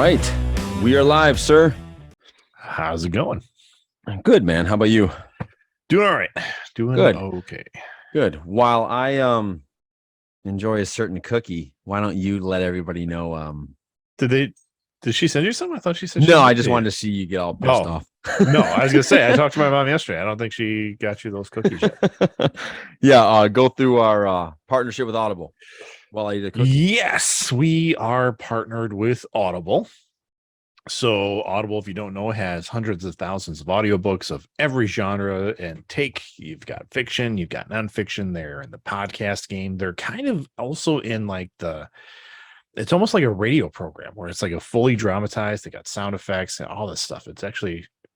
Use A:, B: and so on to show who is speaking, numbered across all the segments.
A: right. We are live, sir.
B: How's it going?
A: Good, man. How about you?
B: Doing all right. Doing
A: Good.
B: okay.
A: Good. While I enjoy a certain cookie, why don't you let everybody know?
B: Did she send you something? I thought she said
A: No, I just wanted to see you get all pissed off.
B: No, I was gonna say I talked to my mom yesterday. I don't think she got you those cookies yet.
A: Yeah, go through our partnership with Audible while I eat a cookie.
B: Yes, we are partnered with Audible. So Audible, if you don't know, has hundreds of thousands of audiobooks of every genre and take. You've got fiction, you've got nonfiction. They're in the podcast game. They're kind of also in like it's almost like a radio program where it's like a fully dramatized. They got sound effects and all this stuff.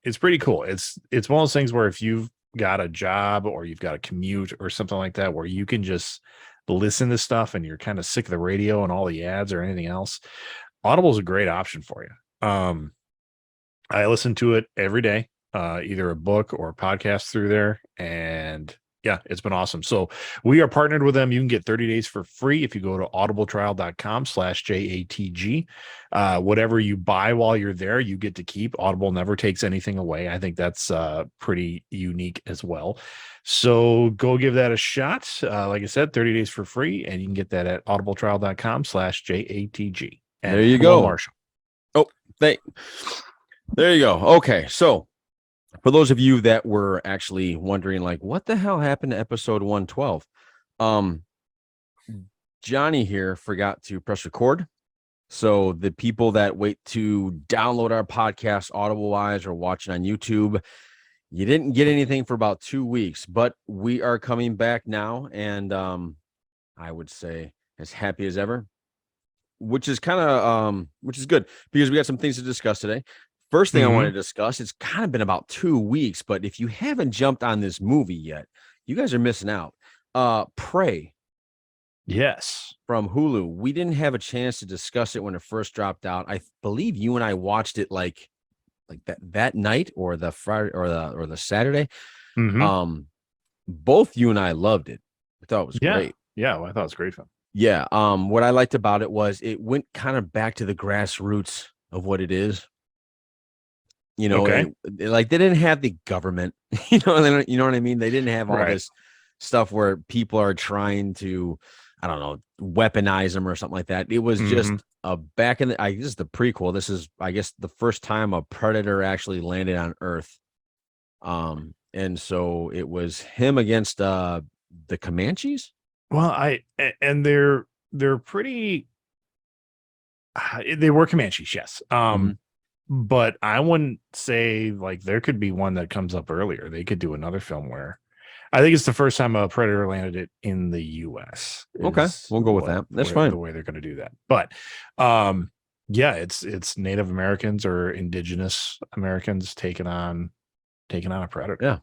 B: It's pretty cool. It's one of those things where if you've got a job or you've got a commute or something like that, where you can just listen to stuff and you're kind of sick of the radio and all the ads or anything else, Audible is a great option for you. I listen to it every day, either a book or a podcast through there. And yeah, it's been awesome. So we are partnered with them. You can get 30 days for free if you go to audibletrial.com/JATG. Whatever you buy while you're there, you get to keep. Audible never takes anything away. I think that's pretty unique as well. So go give that a shot. Like I said, 30 days for free, and you can get that at audibletrial.com/JATG. And
A: there you go,
B: Marshall.
A: Oh, there you go. Okay, so for those of you that were actually wondering, like, what the hell happened to episode 112? Johnny here forgot to press record. So the people that wait to download our podcast Audible-wise or watching on YouTube, you didn't get anything for about 2 weeks, but we are coming back now, and I would say as happy as ever, which is kind of which is good because we got some things to discuss today. First thing I want to discuss, it's kind of been about 2 weeks, but if you haven't jumped on this movie yet, you guys are missing out. Prey.
B: Yes.
A: From Hulu. We didn't have a chance to discuss it when it first dropped out. I believe you and I watched it like that night or the Friday or the Saturday. Both you and I loved it. I thought it was great.
B: Yeah, well, I thought it was great fun.
A: Yeah. What I liked about it was it went kind of back to the grassroots of what it is. You know, and like they didn't have the government, you know what I mean? They didn't have all this stuff where people are trying to, I don't know, weaponize them or something like that. It was just a back in the, this is the prequel. This is, I guess, the first time a predator actually landed on Earth. And so it was him against the Comanches.
B: Well, they're pretty. They were Comanches, yes. But I wouldn't say like there could be one that comes up earlier. They could do another film where I think it's the first time a predator landed it in the U.S.
A: Okay, we'll go with that. That's fine.
B: The way they're going to do that, but yeah, it's Native Americans or Indigenous Americans taking on a predator.
A: Yeah,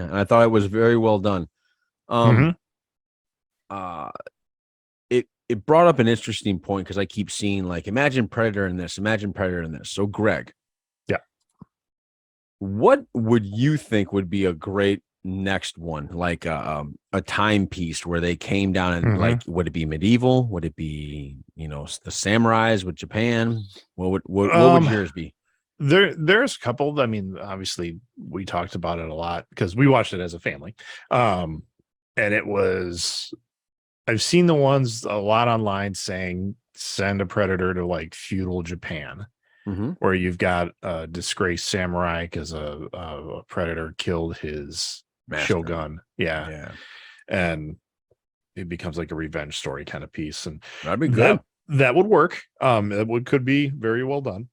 A: and I thought it was very well done. It brought up an interesting point because I keep seeing like, imagine Predator in this, imagine Predator in this. So Greg, what would you think would be a great next one, like a timepiece where they came down and like, would it be medieval? Would it be, the samurais with Japan? What would yours be?
B: There's a couple. I mean, obviously we talked about it a lot because we watched it as a family. And it was, I've seen the ones a lot online saying send a predator to like feudal Japan, where you've got a disgraced samurai because a predator killed his shogun. Yeah. And it becomes like a revenge story kind of piece. And
A: that'd be good.
B: That would work. It could be very well done.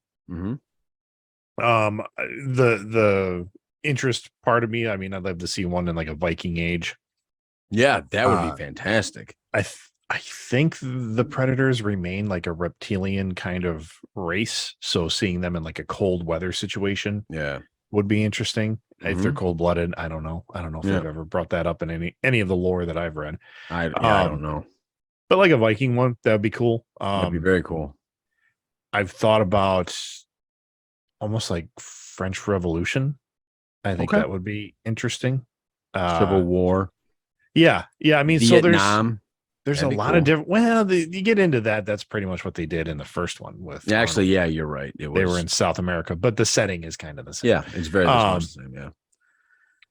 B: The interest part of me, I mean, I'd love to see one in like a Viking age.
A: Yeah, that would be fantastic.
B: I think the predators remain like a reptilian kind of race, so seeing them in like a cold weather situation, would be interesting. If they're cold blooded, I don't know if they've ever brought that up in any of the lore that I've read.
A: I don't know,
B: but like a Viking one, that would be cool.
A: That'd be very cool.
B: I've thought about almost like French Revolution. I think that would be interesting.
A: Civil War.
B: Yeah. I mean,
A: Vietnam.
B: there's
A: That'd
B: a
A: be
B: lot
A: cool.
B: of different. Well, you get into that. That's pretty much what they did in the first one with.
A: Actually,
B: Arnold.
A: yeah, you're right. It
B: They were
A: was.
B: in South America, but the setting is kind of the same.
A: Yeah, it's very much the
B: Um,
A: same. Yeah.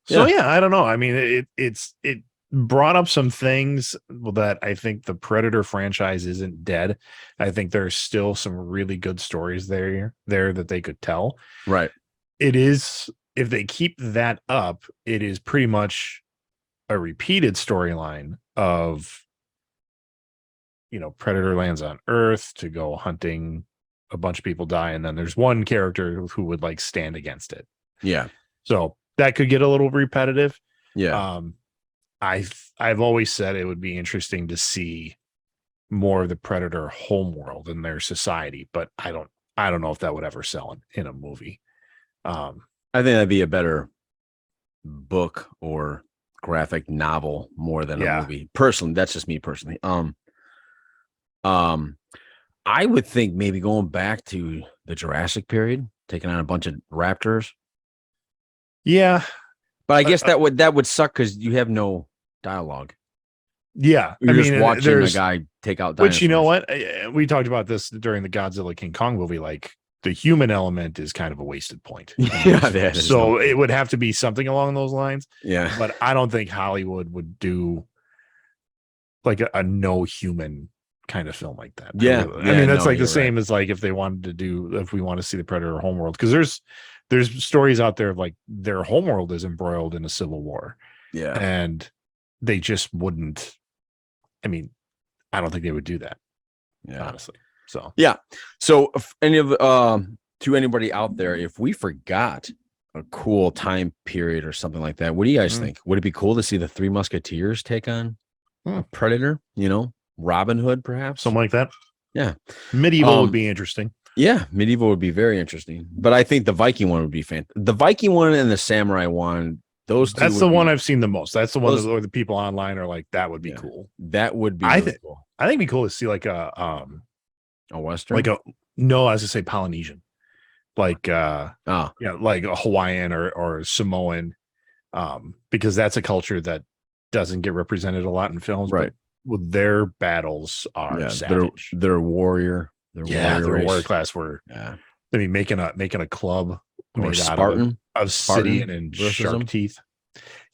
B: so
A: Yeah.
B: yeah, I don't know. I mean, it brought up some things that I think the Predator franchise isn't dead. I think there's still some really good stories there that they could tell.
A: Right.
B: It is, if they keep that up, it is pretty much a repeated storyline of, Predator lands on Earth to go hunting, a bunch of people die, and then there's one character who would like stand against it.
A: Yeah.
B: So that could get a little repetitive.
A: Yeah.
B: I've always said it would be interesting to see more of the Predator homeworld and their society, but I don't know if that would ever sell in a movie.
A: I think that'd be a better book or graphic novel more than a movie. Personally, that's just me personally. I would think maybe going back to the Jurassic period, taking on a bunch of raptors.
B: Yeah,
A: but I guess that would suck because you have no dialogue.
B: Yeah,
A: You're just watching a guy take out dinosaurs.
B: Which, you know what? We talked about this during the Godzilla King Kong movie. Like, the human element is kind of a wasted point.
A: Yeah,
B: so it would have to be something along those lines.
A: Yeah,
B: but I don't think Hollywood would do like a no human kind of film like that.
A: Yeah,
B: I mean, that's like the same as like if we want to see the Predator homeworld, because there's stories out there of like their homeworld is embroiled in a civil war.
A: Yeah,
B: and they just wouldn't. I mean, I don't think they would do that. Yeah, honestly. So
A: yeah. So if to anybody out there, if we forgot a cool time period or something like that, what do you guys think? Would it be cool to see the Three Musketeers take on a Predator? Robin Hood, perhaps,
B: something like that.
A: Yeah,
B: medieval would be interesting.
A: Yeah, medieval would be very interesting. But I think the Viking one would be fantastic. The Viking one and the Samurai one. Those two.
B: That's the one I've seen the most. That's the one where the people online are like, that would be cool.
A: That would be
B: cool. I think it'd be cool to see like a
A: Western,
B: like I was gonna say Polynesian, like like a Hawaiian or Samoan, because that's a culture that doesn't get represented a lot in films,
A: right?
B: But their battles are savage.
A: They're warrior.
B: Their warrior class were. Yeah, I mean, making a club
A: or Spartan
B: of Spartan and shark teeth.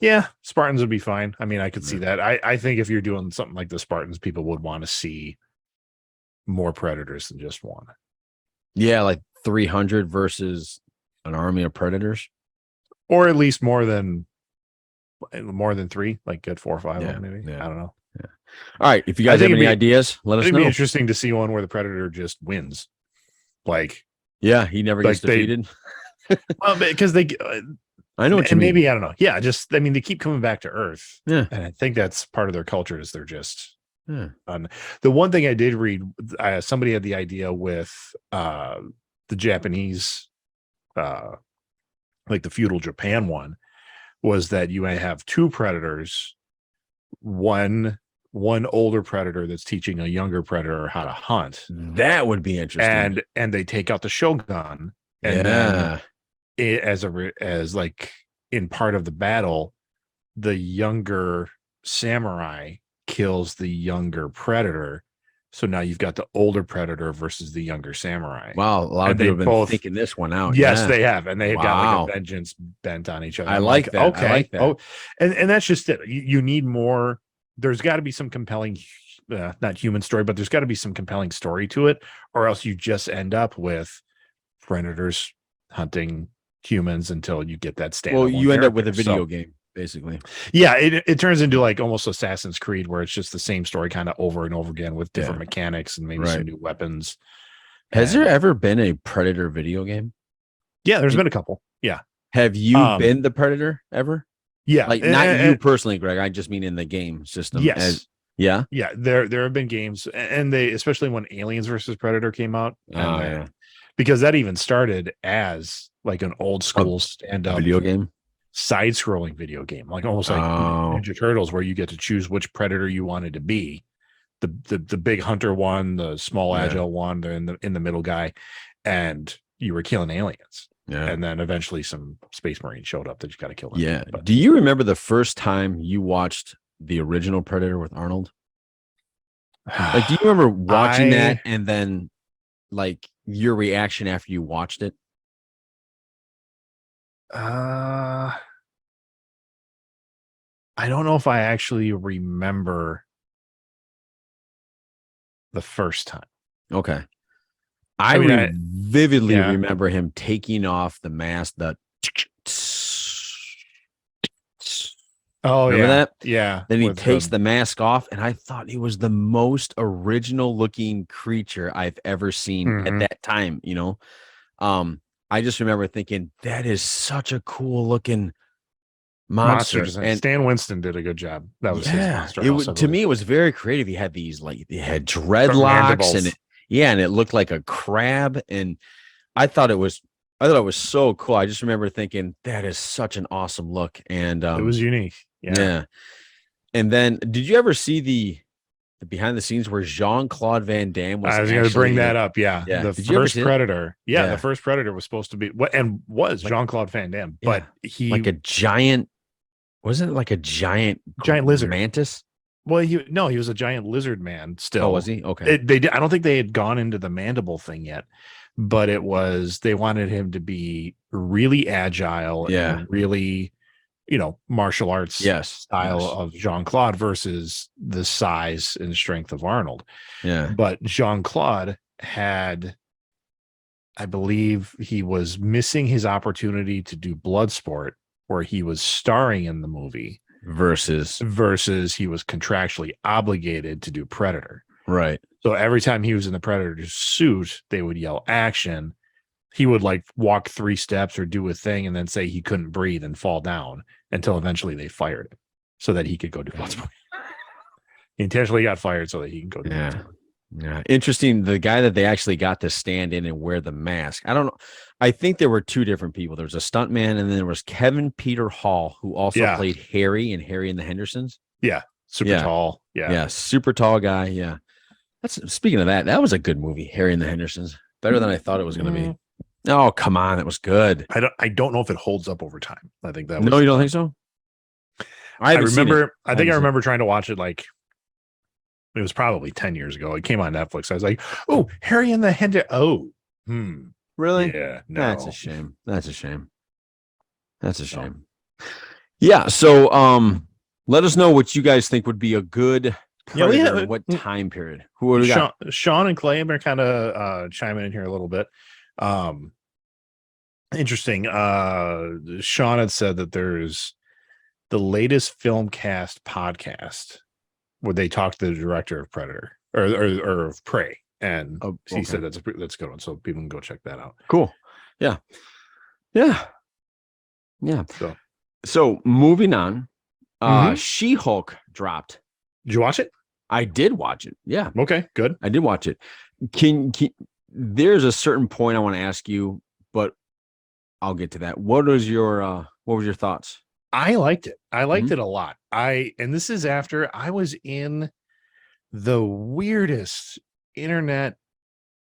B: Yeah, Spartans would be fine. I mean, I could see that. I think if you're doing something like the Spartans, people would want to see more Predators than just one.
A: Yeah, like 300 versus an army of Predators,
B: or at least more than 3, like get 4 or 5 of them, maybe. Yeah. I don't know.
A: Yeah. All right, if you guys have any ideas, let us know. It'd be
B: interesting to see one where the Predator just wins. Like,
A: yeah, he never gets defeated.
B: Well, because they.
A: I know what you mean.
B: Maybe, I don't know. Yeah, just they keep coming back to Earth.
A: Yeah,
B: and I think that's part of their culture is they're just. The one thing I did read, somebody had the idea with the Japanese, like the feudal Japan one, was that you may have 2 predators, one older predator that's teaching a younger predator how to hunt.
A: That would be interesting.
B: And they take out the shogun, and then as like in part of the battle, the younger samurai kills the younger predator. So now you've got the older predator versus the younger samurai.
A: Wow, a lot of people have been thinking this one out.
B: Yes, they have, and they've got like a vengeance bent on each other.
A: I like that. Okay, I like that.
B: Oh, and that's just it. You need more. There's got to be some compelling, not human story, but there's got to be some compelling story to it, or else you just end up with predators hunting humans until you get that standalone.
A: Well, you end up with a video game, basically.
B: Yeah, it turns into like almost Assassin's Creed, where it's just the same story kind of over and over again with different mechanics and maybe some new weapons.
A: Has there ever been a Predator video game?
B: Yeah, there's been a couple. Yeah.
A: Have you been the Predator ever?
B: Yeah.
A: Like not you personally, Greg. I just mean in the game system.
B: Yes.
A: Yeah.
B: There have been games, and they, especially when Aliens versus Predator came out, because that even started as like an old school stand-up
A: video game,
B: side-scrolling video game, like almost like Ninja Turtles, where you get to choose which predator you wanted to be, the big hunter one, the small agile one, the in the middle guy, and you were killing aliens. Yeah, and then eventually some space marines showed up that you got to kill them.
A: Yeah. But do you remember the first time you watched the original Predator with Arnold? Like, do you remember watching that
B: I
A: and then like your reaction after you watched it?
B: uh I don't know if I actually remember the first time.
A: Okay. I
B: I mean,
A: vividly
B: yeah.
A: remember him taking off the mask.
B: Oh
A: Remember
B: yeah.
A: that?
B: Yeah.
A: Then he
B: With
A: takes
B: the
A: the mask off, and I thought he was the most original looking creature I've ever seen at
B: Mhm.
A: that time. Um, I just remember thinking that is such a cool looking
B: monster
A: monster.
B: design.
A: And
B: Stan Winston did a good job. That was his
A: yeah,
B: monster
A: it
B: house,
A: was
B: I
A: to
B: believe.
A: me, it was very creative. He had these like he had
B: From
A: dreadlocks and
B: mandibles.
A: it, yeah, and it looked like a crab. And I thought it was so cool. I just remember thinking that is such an awesome look. And
B: It was unique. Yeah.
A: yeah. And then did you ever see the behind the scenes where Jean-Claude Van Damme was
B: I was going to bring
A: actually
B: that up. Yeah.
A: yeah.
B: The
A: Did you ever
B: first
A: see that?
B: Predator. Yeah. The
A: Yeah.
B: first Predator was supposed to be what and was
A: Like
B: Jean Claude Van Damme,
A: yeah.
B: but he
A: Like a giant wasn't it like a giant
B: giant lizard.
A: mantis?
B: Well, he was a giant lizard man
A: Oh, was
B: still.
A: he? Okay.
B: I don't think they had gone into the mandible thing yet, but they wanted him to be really agile
A: Yeah.
B: and really, martial arts
A: Yes.
B: style
A: Yes.
B: of Jean-Claude versus the size and strength of Arnold.
A: Yeah.
B: But Jean-Claude had, I believe he was missing his opportunity to do Bloodsport, where he was starring in the movie
A: Versus
B: versus he was contractually obligated to do Predator.
A: right.
B: So every time he was in the Predator suit, they would yell action. He would like walk 3 steps or do a thing and then say he couldn't breathe and fall down until eventually they fired him so that he could go do Bloodsport. He intentionally got fired so that he can go do
A: Yeah.
B: Bloodsport.
A: Yeah. Interesting. The guy that they actually got to stand in and wear the mask. I don't know. I think there were two different people. There was a stuntman, and then there was Kevin Peter Hall, who also
B: Yeah.
A: played Harry in Harry and the Hendersons.
B: Yeah. Super
A: Yeah.
B: tall. Yeah.
A: Yeah. Super tall guy. Yeah. That's speaking of that, that was a good movie, Harry and the Hendersons. Better than I thought it was going to be. Oh, come on. That was good.
B: I don't know if it holds up over time. I think that was
A: No, you don't think so?
B: I
A: haven't seen it.
B: remember I think I
A: haven't seen
B: remember trying to watch it like it was probably 10 years ago. It came on Netflix. I was like, oh, Harry and the Hender. Oh,
A: Really?
B: yeah, no.
A: That's a shame. That's a shame. That's a shame. Yeah. So, let us know what you guys think would be a good Predator.
B: Yeah,
A: What time period? Who do we got?
B: Sean and Clay are kind of chiming in here a little bit. Interesting. Sean had said that there's the latest film cast podcast where they talk to the director of Predator or of Prey, and he said that's a good one, so people can go check that out.
A: Cool. Yeah. So moving on, She-Hulk dropped.
B: Did you watch it?
A: I did watch it. Yeah.
B: Okay, good.
A: I did watch it. Can there's a certain point I want to ask you, but I'll get to that. What was your thoughts?
B: I liked it. I liked it a lot. And this is after I was in the weirdest internet,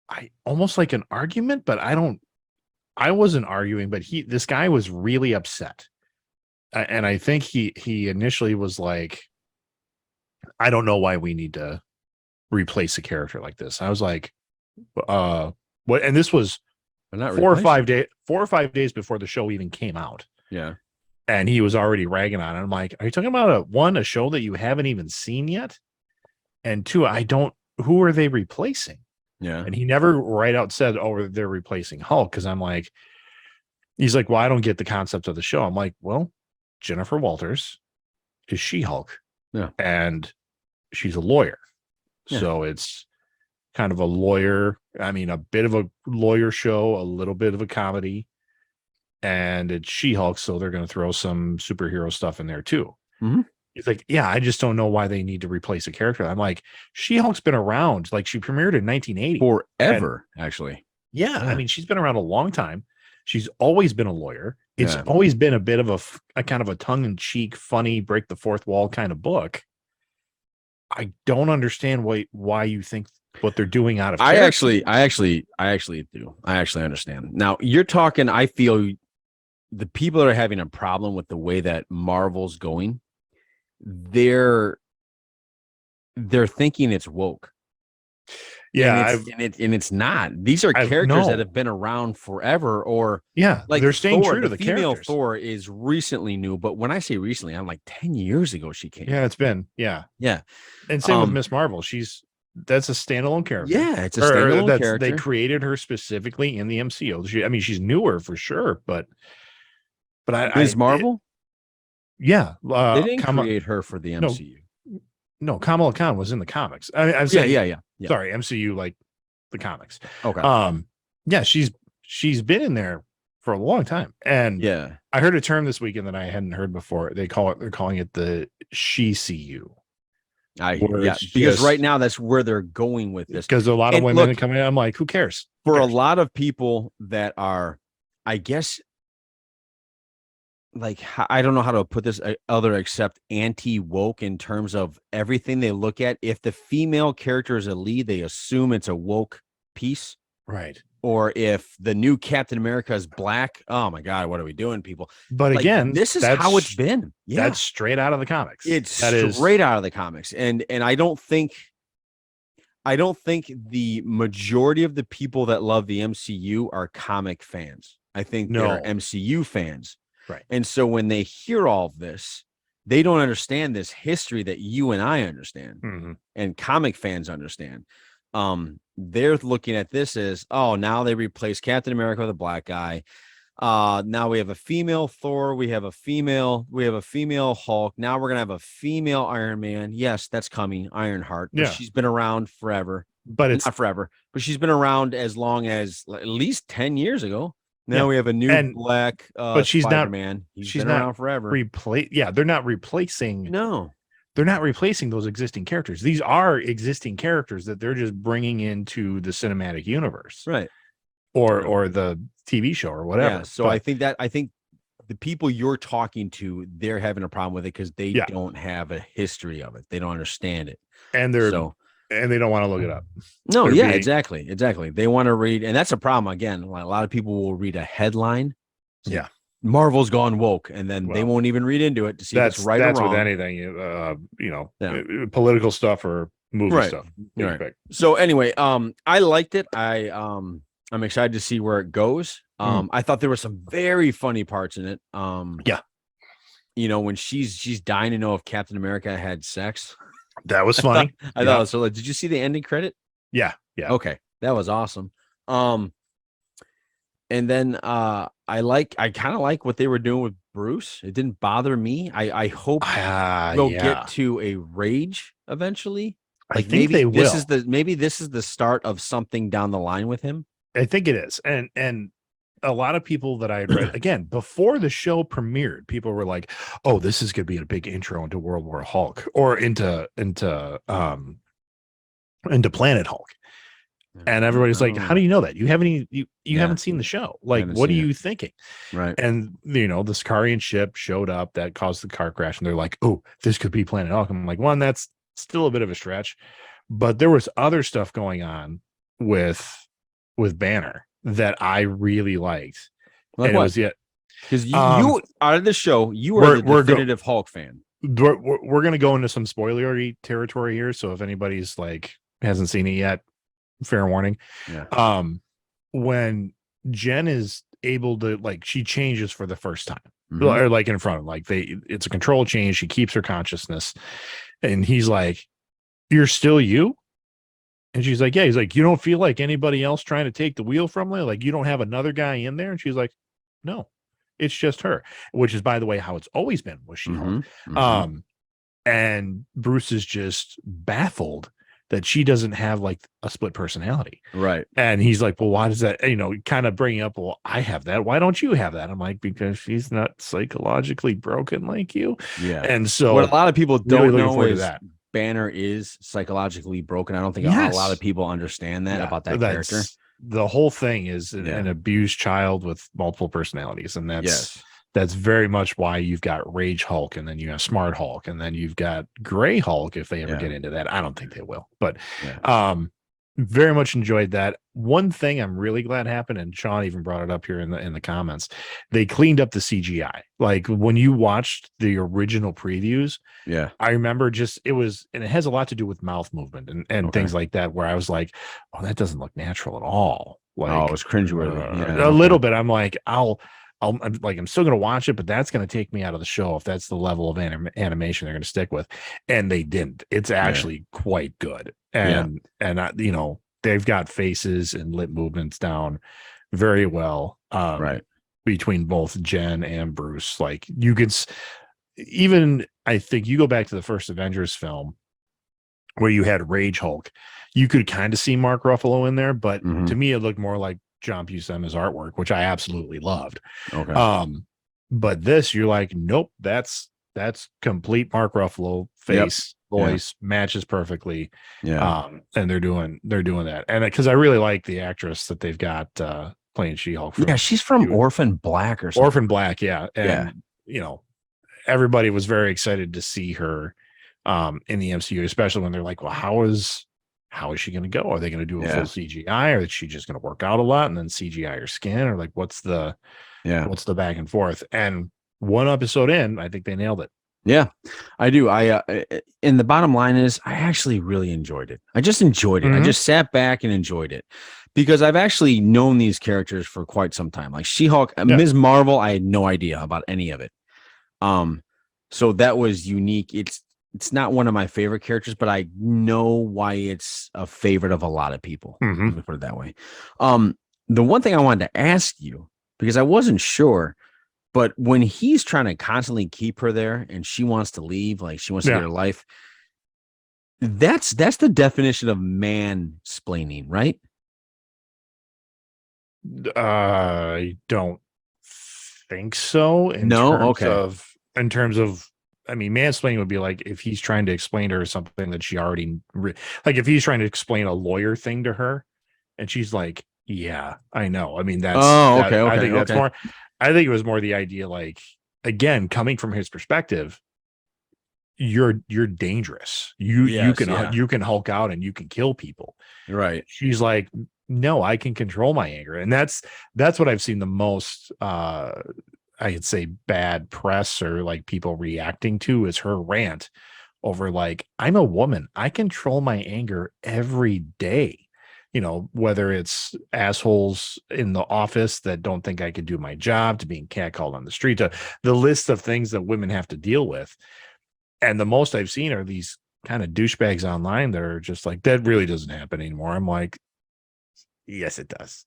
B: I almost like an argument, but I wasn't arguing, but this guy was really upset. And I think he initially was like, I don't know why we need to replace a character like this. I was like, what? And this was 4 or 5 days before the show even came out.
A: Yeah.
B: And he was already ragging on it. I'm like, are you talking about a show that you haven't even seen yet? And 2, who are they replacing?
A: Yeah.
B: And he never right out said, oh, they're replacing Hulk. Cause I'm like, he's like, well, I don't get the concept of the show. I'm like, well, Jennifer Walters is She-Hulk.
A: Yeah.
B: And she's a lawyer.
A: Yeah.
B: So it's kind of a lawyer. I mean, a bit of a lawyer show, a little bit of a comedy. And it's She-Hulk, so they're going to throw some superhero stuff in there too.
A: Mm-hmm.
B: It's like, yeah, I just don't know why they need to replace a character. I'm like, She-Hulk's been around. Like, she premiered in 1980.
A: Forever, actually.
B: Yeah, I mean, she's been around a long time. She's always been a lawyer. It's
A: Yeah.
B: always been a bit of a kind of a tongue-in-cheek, funny, break the fourth wall kind of book. I don't understand why you think what they're doing out of
A: I
B: character.
A: actually do. I actually understand. Now you're talking, I feel the people that are having a problem with the way that Marvel's going, they're they're thinking it's woke.
B: Yeah,
A: And it's not. These are
B: I've
A: characters that
B: no.
A: have been around forever, or
B: Yeah,
A: like
B: they're staying
A: Thor,
B: true to
A: the
B: the
A: female
B: characters.
A: Thor is recently new, but when I say recently, I'm like 10 years ago she came
B: Yeah,
A: out.
B: it's been yeah.
A: Yeah.
B: And same with Miss Marvel. That's a standalone character.
A: Yeah, it's a
B: Or
A: standalone
B: that's they
A: character.
B: created her specifically in the MCU. I mean, she's newer for sure, but
A: Ms. Marvel,
B: yeah,
A: they didn't create her for the
B: no,
A: MCU.
B: no, Kamala Khan was in the comics. I'm
A: Yeah,
B: saying,
A: yeah.
B: sorry, MCU like the comics.
A: Okay.
B: Yeah, she's been in there for a long time, and
A: Yeah.
B: I heard a term this weekend that I hadn't heard before. They're calling it the she CU.
A: Because right now that's where they're going with this.
B: Because a lot of women coming in, I'm like, who cares?
A: For a lot of people that are, I guess, like, I don't know how to put this other except anti-woke in terms of everything they look at. If the female character is a lead, they assume it's a woke piece.
B: Right.
A: Or if the new Captain America is black, oh my God, what are we doing, people?
B: But
A: like,
B: again,
A: this is how it's been. Yeah.
B: That's straight out of the comics.
A: It's straight out of the comics. And I don't think the majority of the people that love the MCU are comic fans. I think they're MCU fans.
B: Right.
A: And so when they hear all of this, they don't understand this history that you and I understand and comic fans understand. They're looking at this as, oh, now they replace Captain America with a black guy. Now we have a female Thor, we have a female Hulk. Now we're gonna have a female Iron Man. Yes, that's coming, Ironheart. But she's been around forever.
B: But it's
A: not forever, but she's been around as long as at least 10 years ago. Now we have a new black
B: but she's
A: Spider-Man. He's been around forever.
B: They're not replacing.
A: No.
B: They're not replacing those existing characters. These are existing characters that they're just bringing into the cinematic universe.
A: Right.
B: Or the TV show or whatever.
A: Yeah, so I think the people you're talking to, they're having a problem with it because they don't have a history of it. They don't understand it.
B: And they don't want to look it up.
A: No, exactly. They want to read, and that's a problem. Again, a lot of people will read a headline.
B: Yeah.
A: Marvel's gone woke, and then they won't even read into it to see if it's right or wrong.
B: That's with anything, political stuff or movie stuff.
A: Right. So anyway, I liked it. I'm excited to see where it goes. I thought there were some very funny parts in it. When she's dying to know if Captain America had sex.
B: That was funny.
A: I thought so. Did you see the ending credit?
B: Yeah.
A: Okay, that was awesome. And then I kind of like what they were doing with Bruce. It didn't bother me. I hope we'll get to a rage eventually.
B: I think they will.
A: Maybe this is the start of something down the line with him.
B: I think it is. And a lot of people that I had read again before the show premiered, people were like, "Oh, this is going to be a big intro into World War Hulk or into Planet Hulk." And everybody's like, "How do you know that? You haven't seen the show. Like, what are you thinking?"
A: Right.
B: And the Sicarian ship showed up that caused the car crash, and they're like, "Oh, this could be Planet Hulk." I'm like, one, that's still a bit of a stretch, but there was other stuff going on with Banner that I really liked.
A: Like,
B: and
A: what?
B: It was
A: because you out of the show, you are the definitive Hulk fan.
B: We're going to go into some spoilery territory here, so if anybody's like hasn't seen it yet, fair warning.
A: Yeah.
B: When Jen is able to, she changes for the first time, or in front of it's a control change. She keeps her consciousness, and he's like, "You're still you." And she's like, "Yeah." He's like, "You don't feel like anybody else trying to take the wheel from me? Like, you don't have another guy in there?" And she's like, "No, it's just her," which is, by the way, how it's always been with She-Hulk. And Bruce is just baffled that she doesn't have a split personality.
A: Right.
B: And he's like, "Well, why does that, kind of bring up, well, I have that. Why don't you have that?" I'm like, "Because she's not psychologically broken like you."
A: Yeah.
B: And so
A: what a lot of people don't
B: really
A: know is that Banner is psychologically broken. I don't think a lot of people understand that about that character.
B: The whole thing is an abused child with multiple personalities. And that's very much why you've got Rage Hulk, and then you have Smart Hulk, and then you've got Gray Hulk if they ever get into that. I don't think they will. But very much enjoyed that. One thing I'm really glad happened, and Sean even brought it up here in the comments, they cleaned up the CGI. Like when you watched the original previews,
A: Yeah.
B: I remember just and it has a lot to do with mouth movement and
A: Okay.
B: things like that, where I was like, oh, that doesn't look natural at all.
A: Oh, it
B: Like
A: was cringeworthy. Yeah.
B: a
A: Okay.
B: little bit. I'm like, I'm still going to watch it, but that's going to take me out of the show if that's the level of animation they're going to stick with. And they didn't. It's
A: Yeah.
B: actually quite good.
A: Yeah.
B: They've got faces and lip movements down very well.
A: Right.
B: Between both Jen and Bruce, like you could even, I think you go back to the first Avengers film where you had Rage Hulk, you could kind of see Mark Ruffalo in there, but
A: Mhm.
B: to me, it looked more like John Buscema's artwork, which I absolutely loved.
A: Okay.
B: But this, you're like, nope, that's complete Mark Ruffalo face, voice matches perfectly.
A: Yeah.
B: And they're doing that, and because I really like the actress that they've got playing She-Hulk.
A: Yeah. She's from Orphan Black or something.
B: Orphan Black, yeah, and
A: yeah.
B: Everybody was very excited to see her in the MCU, especially when they're like, well, how is she going to go? Are they going to do a full CGI, or is she just going to work out a lot and then CGI her skin, or like what's the back and forth? And one episode in, I think they nailed it.
A: Yeah, I do. And the bottom line is I actually really enjoyed it. I just enjoyed it. I just sat back and enjoyed it because I've actually known these characters for quite some time. Like She-Hulk, Ms. Marvel, I had no idea about any of it. So that was unique. It's not one of my favorite characters, but I know why it's a favorite of a lot of people. Let me put it that way. The one thing I wanted to ask you, because I wasn't sure, but when he's trying to constantly keep her there and she wants to leave, like she wants to get her life, that's the definition of mansplaining, right?
B: I don't think so. In terms of, I mean, mansplaining would be like if he's trying to explain to her something that she already, like if he's trying to explain a lawyer thing to her, and she's like, "Yeah, I know." I mean, that's
A: okay.
B: I think that's
A: okay.
B: more. I think it was more the idea, like again, coming from his perspective, you're dangerous. You can Hulk out and you can kill people.
A: Right.
B: She's like, no, I can control my anger. And that's what I've seen the most I'd say bad press or like people reacting to is her rant over like, I'm a woman. I control my anger every day. Whether it's assholes in the office that don't think I could do my job, to being catcalled on the street, to the list of things that women have to deal with. And the most I've seen are these kind of douchebags online that are just like, that really doesn't happen anymore. I'm like, yes, it does.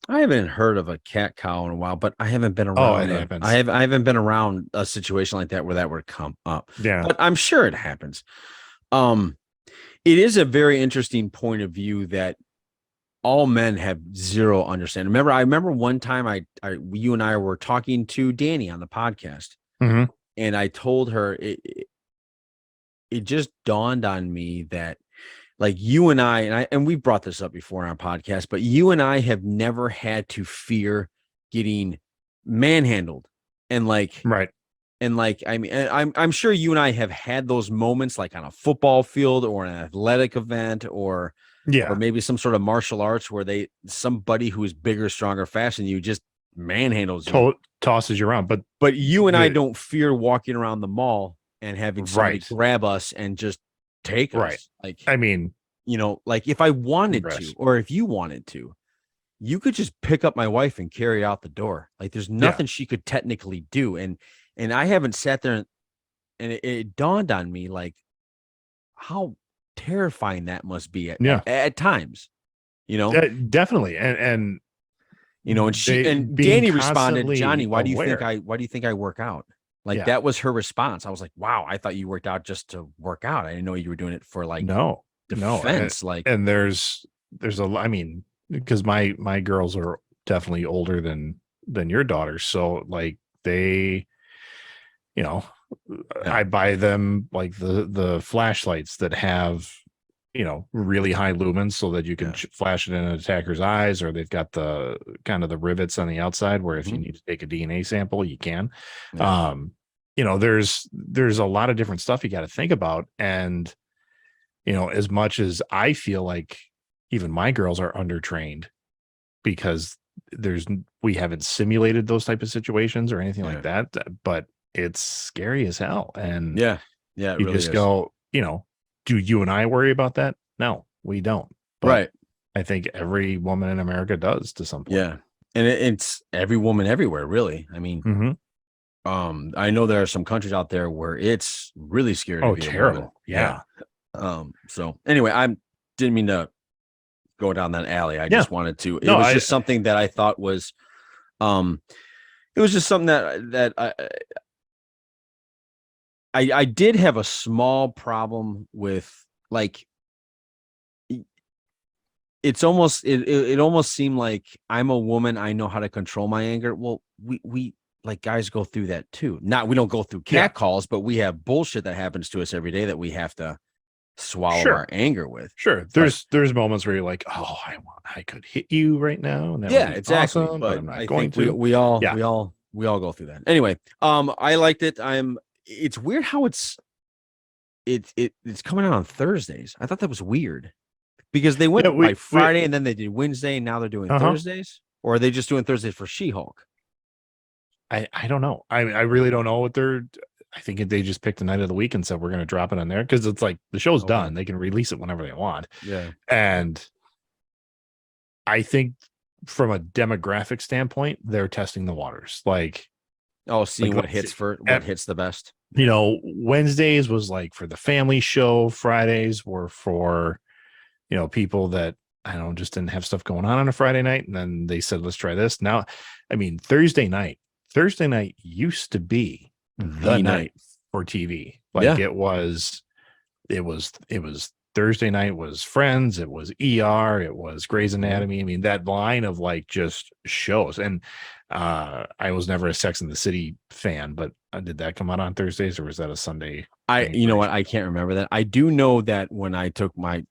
A: I haven't heard of a cat cow in a while, but I haven't been around.
B: Oh, it happens.
A: I haven't been around a situation like that where that would come up.
B: Yeah.
A: But I'm sure it happens. It is a very interesting point of view that all men have zero understanding. I remember one time you and I were talking to Danny on the podcast, and I told her it just dawned on me that like you and I, and we brought this up before on our podcast, but you and I have never had to fear getting manhandled. And like,
B: right.
A: And like, I mean, I'm sure you and I have had those moments like on a football field or an athletic event or maybe some sort of martial arts where somebody who is bigger, stronger, faster than you just manhandles you,
B: tosses you around.
A: But you and I don't fear walking around the mall and having somebody grab us and just take us.
B: Right.
A: Like,
B: I mean,
A: like if I wanted to, or if you wanted to, you could just pick up my wife and carry her out the door. Like there's nothing she could technically do. And I haven't sat there and it dawned on me like how terrifying that must be at times,
B: definitely. And
A: and Danny responded, Johnny, why do you think I work out? Like that was her response. I was like, wow, I thought you worked out just to work out. I didn't know you were doing it for like defense.
B: And there's I mean, because my girls are definitely older than your daughters. So like they, I buy them like the flashlights that have, really high lumens so that you can flash it in an attacker's eyes, or they've got the kind of the rivets on the outside where if you need to take a DNA sample, you can. There's a lot of different stuff you got to think about. And, as much as I feel like even my girls are undertrained because we haven't simulated those type of situations or anything like that, but it's scary as hell. And
A: it
B: you
A: really
B: just
A: is.
B: go, do you and I worry about that? No, we don't. But
A: right.
B: I think every woman in America does to some point.
A: Yeah. And it's every woman everywhere, really. I mean, I know there are some countries out there where it's really scary to be
B: terrible.
A: a woman.
B: Yeah.
A: So anyway, I didn't mean to go down that alley. I just wanted to. It was just something that I thought was, it was just something that I did have a small problem with, like, it's almost it almost seemed like I'm a woman, I know how to control my anger. Well, we like guys go through that too. Not we don't go through cat calls, but we have bullshit that happens to us every day that we have to swallow our anger with.
B: Sure. There's moments where you're like, oh, I could hit you right now. And that would be
A: exactly.
B: awesome, but I'm not going
A: think
B: to.
A: We all go through that. Anyway, I liked it. It's weird how it's coming out on Thursdays. I thought that was weird because they went by Friday and then they did Wednesday and now they're doing Thursdays, or are they just doing Thursdays for She-Hulk?
B: I don't know. I really don't know what I think they just picked the night of the week and said we're going to drop it on there because it's like the show's done. They can release it whenever they want.
A: Yeah.
B: And I think from a demographic standpoint, they're testing the waters. Like,
A: seeing what hits the best.
B: Wednesdays was like for the family show. Fridays were for, people that I don't know, just didn't have stuff going on a Friday night. And then they said, let's try this. Now, I mean, Thursday night used to be the night for TV. Like it was Thursday night was Friends, it was ER, it was Grey's Anatomy. I mean, that line of like just shows. And I was never a Sex and the City fan, but did that come out on Thursdays or was that a Sunday?
A: You know what? I can't remember that. I do know that when I took my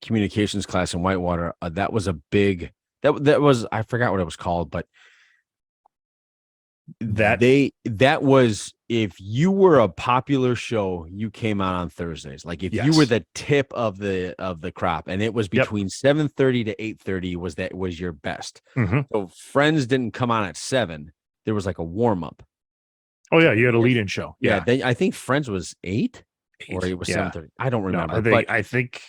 A: communications class in Whitewater, that was a big that was, I forgot what it was called, but that was, if you were a popular show, you came out on Thursdays. Like if you were the tip of the crop, and it was between 7:30 to 8:30 was your best. So Friends didn't come on at 7. There was like a warm up.
B: Oh yeah, you had a lead-in show. Yeah,
A: I think Friends was 8 or it was 7:30. I don't remember.
B: I think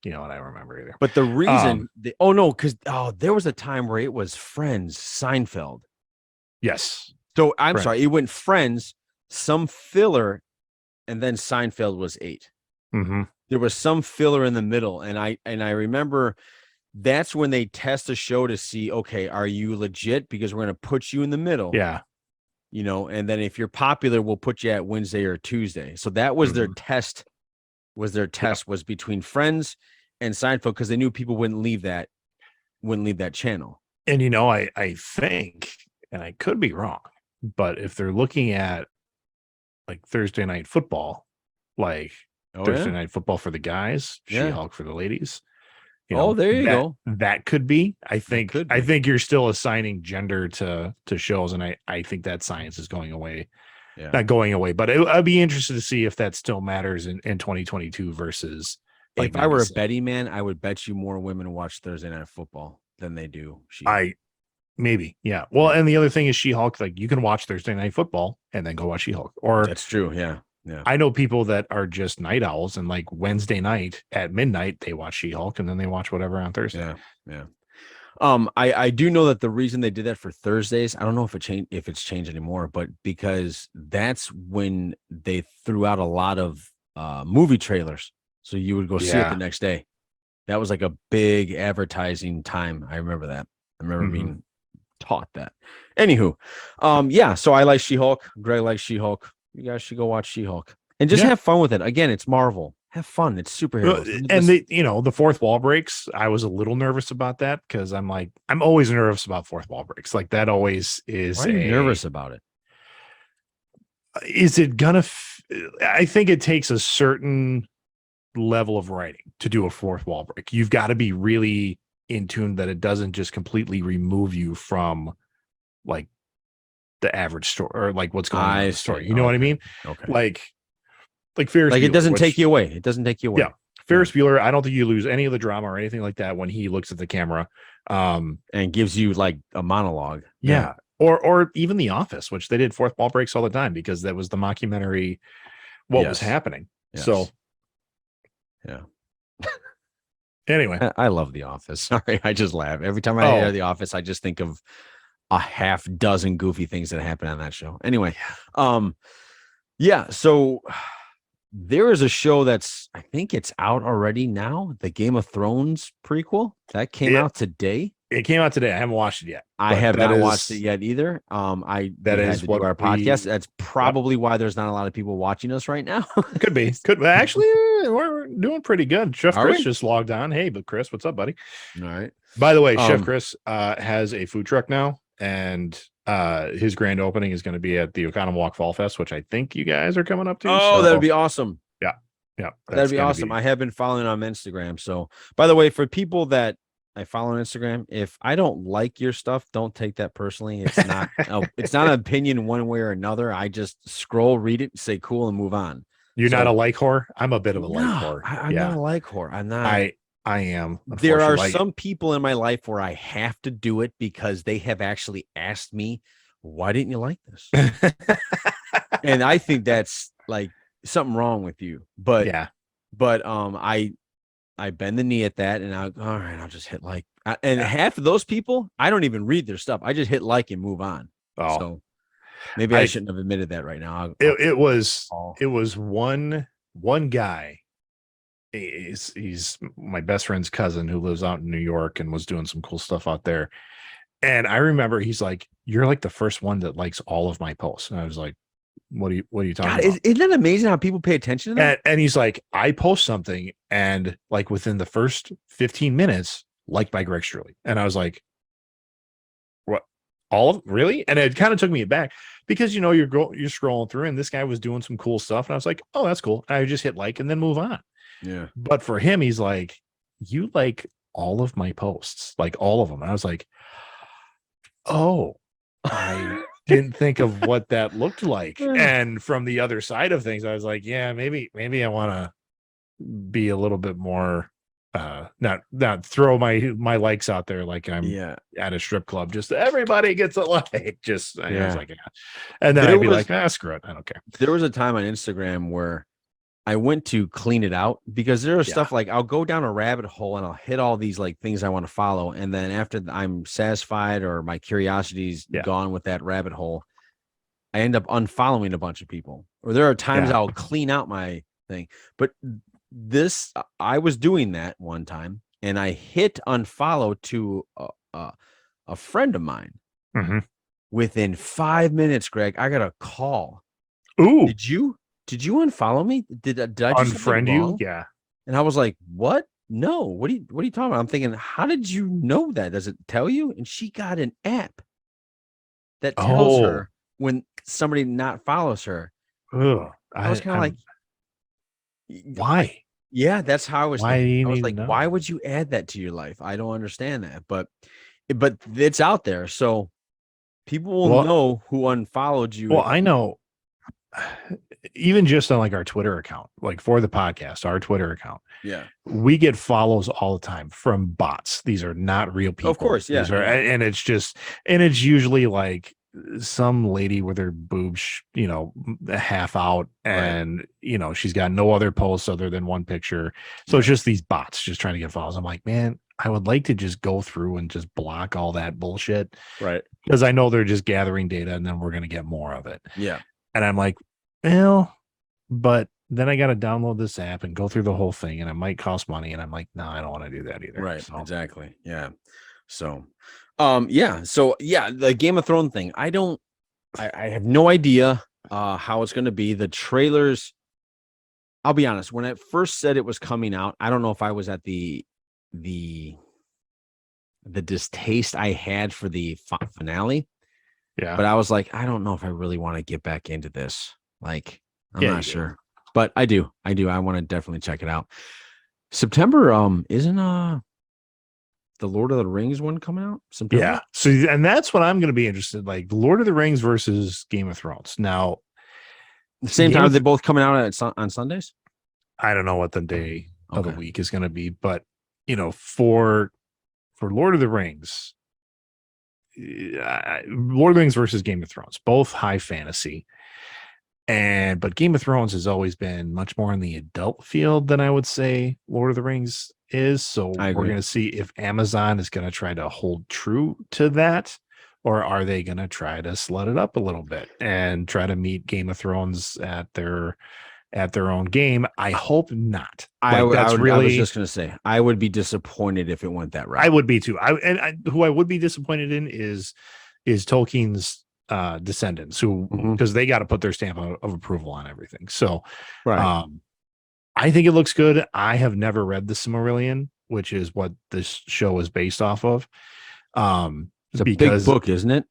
B: you know what, I don't remember either.
A: But the reason because there was a time where it was Friends, Seinfeld.
B: Yes.
A: So I'm sorry, it went Friends, some filler, and then Seinfeld was 8. There was some filler in the middle, and I remember that's when they test a show to see, okay, are you legit? Because we're going to put you in the middle.
B: Yeah.
A: And then if you're popular, we'll put you at Wednesday or Tuesday. So that was their test. Was between Friends and Seinfeld, because they knew people wouldn't leave that channel.
B: And I think, and I could be wrong, but if they're looking at like Thursday night football, like Thursday night football for the guys, She-Hulk for the ladies.
A: There you go.
B: That could be. I think you're still assigning gender to shows, and I think that science is going away. Yeah. Not going away, but I'd be interested to see if that still matters in 2022 versus.
A: Like, if I were a betting man, I would bet you more women watch Thursday night football than they do She-Hulk.
B: Maybe, yeah. Well, and the other thing is She-Hulk. Like, you can watch Thursday night football and then go watch She-Hulk. Or
A: that's true. Yeah.
B: I know people that are just night owls, and like Wednesday night at midnight they watch She-Hulk, and then they watch whatever on Thursday.
A: Yeah. I do know that the reason they did that for Thursdays, I don't know if it's changed anymore, but because that's when they threw out a lot of movie trailers, so you would go see it the next day. That was like a big advertising time. I remember that. I remember being taught that. Anywho, so I like She-Hulk. Greg likes She-Hulk. You guys should go watch She-Hulk and just have fun with it. Again, it's Marvel. Have fun. It's superheroes.
B: And the fourth wall breaks, I was a little nervous about that, because I'm always nervous about fourth wall breaks. Like, that always is.
A: Why are you nervous about it?
B: Is it gonna? I think it takes a certain level of writing to do a fourth wall break. You've got to be really in tune that it doesn't just completely remove you from like the average story, or like what's going on in the story. You know what I mean?
A: Okay.
B: Like Ferris Bueller,
A: it doesn't take you away. It doesn't take you away.
B: Yeah. Ferris Bueller, I don't think you lose any of the drama or anything like that when he looks at the camera.
A: And gives you like a monologue.
B: Yeah. Or even The Office, which they did fourth wall breaks all the time because that was the mockumentary, what was happening. Yes. So,
A: yeah.
B: Anyway,
A: I love The Office. Sorry, I just laugh every time I hear The Office. I just think of a half dozen goofy things that happen on that show. Anyway, so there is a show that's, I think it's out already now, the Game of Thrones prequel that came out today.
B: It came out today. I haven't watched it yet.
A: I have not watched it yet either. That is what our podcast. That's probably why there's not a lot of people watching us right now.
B: Could be. Actually, we're doing pretty good. Chef Chris just logged on. Hey, but Chris, what's up, buddy?
A: All right.
B: By the way, Chef Chris has a food truck now, and his grand opening is going to be at the Oconomowoc Fall Fest, which I think you guys are coming up to.
A: Oh, that'd be awesome.
B: Yeah,
A: that'd be awesome. I have been following on Instagram. So, by the way, for people that I follow on Instagram, if I don't like your stuff, don't take that personally. It's not it's not an opinion one way or another. I just scroll, read it, say cool, and move on.
B: You're not a like whore? I'm a bit of a like whore.
A: I'm not a like whore. I'm not.
B: I am.
A: There are some people in my life where I have to do it because they have actually asked me, why didn't you like this? And I think that's like something wrong with you. But I bend the knee at that, and I'll just hit like. And half of those people, I don't even read their stuff. I just hit like and move on. Oh, so maybe I shouldn't have admitted that right now.
B: It was one guy. He's my best friend's cousin who lives out in New York and was doing some cool stuff out there. And I remember he's like, "You're like the first one that likes all of my posts." And I was like, what are you talking about?
A: Isn't that amazing how people pay attention to that?
B: And he's like, I post something and like within the first 15 minutes, liked by Greg Shirley. And I was like, what? Really? And it kind of took me aback because, you're scrolling through and this guy was doing some cool stuff. And I was like, oh, that's cool. And I just hit like and then move on.
A: Yeah.
B: But for him, he's like, you like all of my posts, like all of them. And I was like, oh, I didn't think of what that looked like. And from the other side of things, I was like, yeah, maybe I want to be a little bit more not throw my likes out there like I'm at a strip club. Just everybody gets a like. Just I was like, and then I'd be like, screw it, I don't care.
A: There was a time on Instagram where I went to clean it out because there was stuff like I'll go down a rabbit hole and I'll hit all these like things I want to follow. And then after I'm satisfied or my curiosity's gone with that rabbit hole, I end up unfollowing a bunch of people. Or there are times I'll clean out my thing. But I was doing that one time and I hit unfollow to a friend of mine.
B: Mm-hmm.
A: Within 5 minutes, Greg, I got a call.
B: Ooh.
A: Did you unfollow me? Did I
B: unfriend you? Yeah.
A: And I was like, what? No. What are you talking about? I'm thinking, how did you know that? Does it tell you? And she got an app that tells her when somebody not follows her.
B: Ugh.
A: I was kind of like,
B: why?
A: Yeah, that's how I was thinking. I was like,
B: know?
A: Why would you add that to your life? I don't understand that. But it's out there. So people will know who unfollowed you.
B: Well, I know. Even just on like our Twitter account, like for the podcast, our Twitter account, we get follows all the time from bots. These are not real people.
A: Of course,
B: and it's usually like some lady with her boobs, half out, and she's got no other posts other than one picture. So it's just these bots just trying to get follows. I'm like, man, I would like to just go through and just block all that bullshit,
A: right?
B: Because I know they're just gathering data, and then we're gonna get more of it.
A: Yeah.
B: And I'm like, well, but then I got to download this app and go through the whole thing, and it might cost money. And I'm like, no, I don't want to do that either.
A: Right. So. Exactly. Yeah. So, the Game of Thrones thing. I have no idea how it's going to be. The trailers, I'll be honest, when it first said it was coming out, I don't know if I was at the distaste I had for the finale.
B: Yeah.
A: But I was like, I don't know if I really want to get back into this. Like, I'm not sure. But I do. I want to definitely check it out. September, isn't the Lord of the Rings one coming out? September?
B: Yeah. So, and that's what I'm going to be interested in, like Lord of the Rings versus Game of Thrones. Now,
A: the same time, are they both coming out on Sundays?
B: I don't know what the day of the
A: Okay.
B: week is going to be. But for Lord of the Rings, Lord of the Rings versus Game of Thrones, both high fantasy. But Game of Thrones has always been much more in the adult field than I would say Lord of the Rings is. So
A: I
B: we're
A: agree.
B: going to see if Amazon is going to try to hold true to that, or are they going to try to slut it up a little bit and try to meet Game of Thrones at their own game. I hope not.
A: I was just gonna say I would be disappointed if it went that route.
B: I would be too. Who I would be disappointed in is Tolkien's descendants, who, because they got to put their stamp of approval on everything. So,
A: Right.
B: I think it looks good. I have never read the Silmarillion, which is what this show is based off of.
A: It's a big book, isn't it?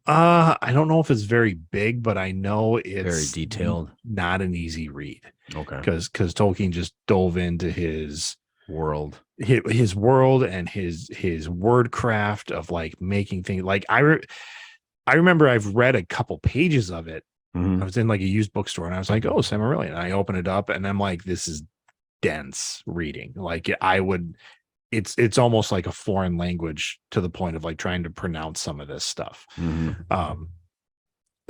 B: I don't know if it's very big, but I know it's
A: Very detailed.
B: Not an easy read.
A: Okay.
B: Because Tolkien just dove into his
A: world
B: and his wordcraft of like making things. Like I remember I've read a couple pages of it. I was in like a used bookstore and I was like, oh, Silmarillion. And I open it up and I'm like, this is dense reading. Like it's almost like a foreign language to the point of like trying to pronounce some of this stuff.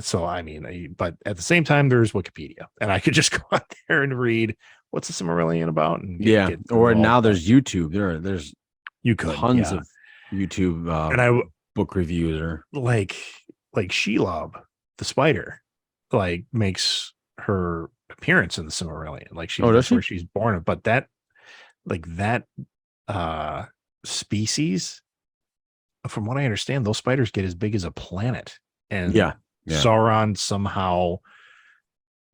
B: So, I mean, but at the same time, there's Wikipedia and I could just go out there and read what's the Silmarillion about. And
A: or now there's YouTube. There's tons of YouTube
B: and
A: book reviews or
B: like Shelob, the spider, like makes her appearance in the Silmarillion. Like that's where she's born. But that species, from what I understand, those spiders get as big as a planet. And Sauron somehow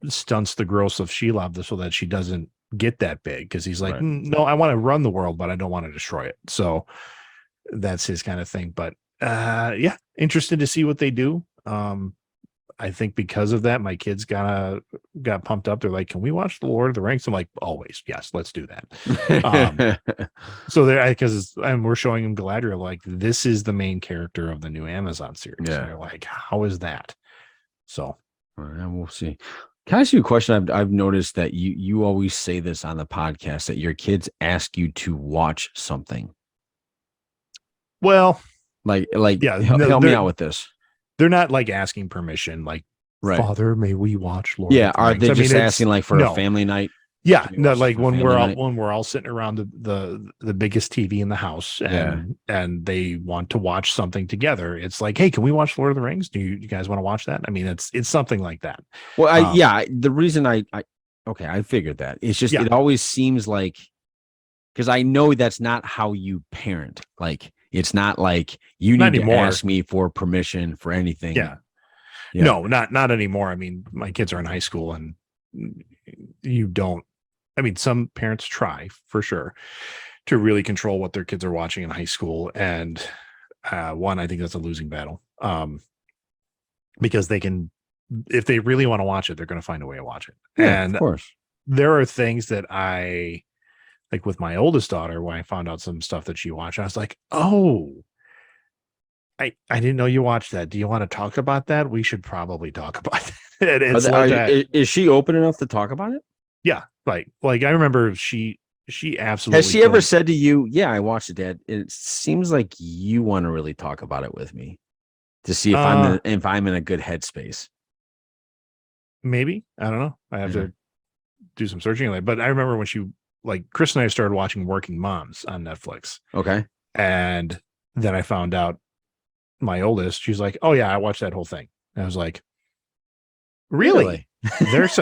B: stunts the growth of Shelob so that she doesn't get that big, because he's like, no, I want to run the world, but I don't want to destroy it. So that's his kind of thing. But interested to see what they do. I think because of that, my kids got pumped up. They're like, can we watch The Lord of the Rings? I'm like, always. Yes, let's do that. So because we're showing them Galadriel, like, this is the main character of the new Amazon series. Yeah. They're like, how is that? So
A: we'll see. Can I ask you a question? I've noticed that you always say this on the podcast, that your kids ask you to watch something.
B: Well,
A: help me out with this.
B: They're not like asking permission, like, Father, may we watch Lord of the Rings?
A: Are they just asking like for a family night?
B: Yeah, no, like when we're all sitting around the biggest TV in the house and they want to watch something together. It's like, hey, can we watch Lord of the Rings? Do you guys want to watch that? I mean, it's something like that.
A: Well, the reason I figured that. It's just it always seems like, because I know that's not how you parent. Like, it's not like you need to ask me for permission for anything.
B: Yeah. No, not anymore. I mean, my kids are in high school and you don't. I mean, some parents try for sure to really control what their kids are watching in high school. And I think that's a losing battle. Because they can, if they really want to watch it, they're going to find a way to watch it.
A: Yeah, and of course,
B: there are things that I like with my oldest daughter, when I found out some stuff that she watched, I was like, oh, I didn't know you watched that. Do you want to talk about that? We should probably talk about it.
A: Is she open enough to talk about it?
B: Yeah. Like I remember she absolutely.
A: Has she ever said to you, yeah, I watched it, Dad? It seems like you want to really talk about it with me to see if I'm in a good headspace.
B: Maybe. I don't know. I have to do some searching. But I remember when Chris and I started watching Working Moms on Netflix.
A: Okay.
B: And then I found out my oldest, she's like, oh yeah, I watched that whole thing. And I was like, really? There's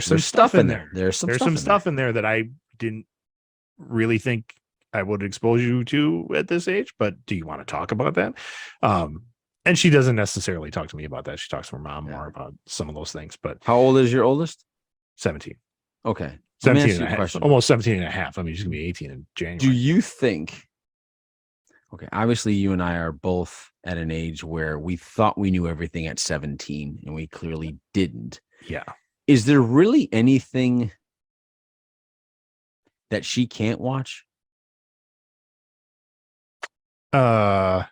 B: some stuff in there. There's some stuff in there that I didn't really think I would expose you to at this age, but do you want to talk about that? And she doesn't necessarily talk to me about that. She talks to her mom more about some of those things. But
A: how old is your oldest?
B: 17.
A: Okay.
B: 17 and a half, almost 17 and a half. I mean, she's gonna be 18 in January.
A: Do you think, okay, obviously you and I are both at an age where we thought we knew everything at 17 and we clearly didn't.
B: Yeah.
A: Is there really anything that she can't watch?
B: Well,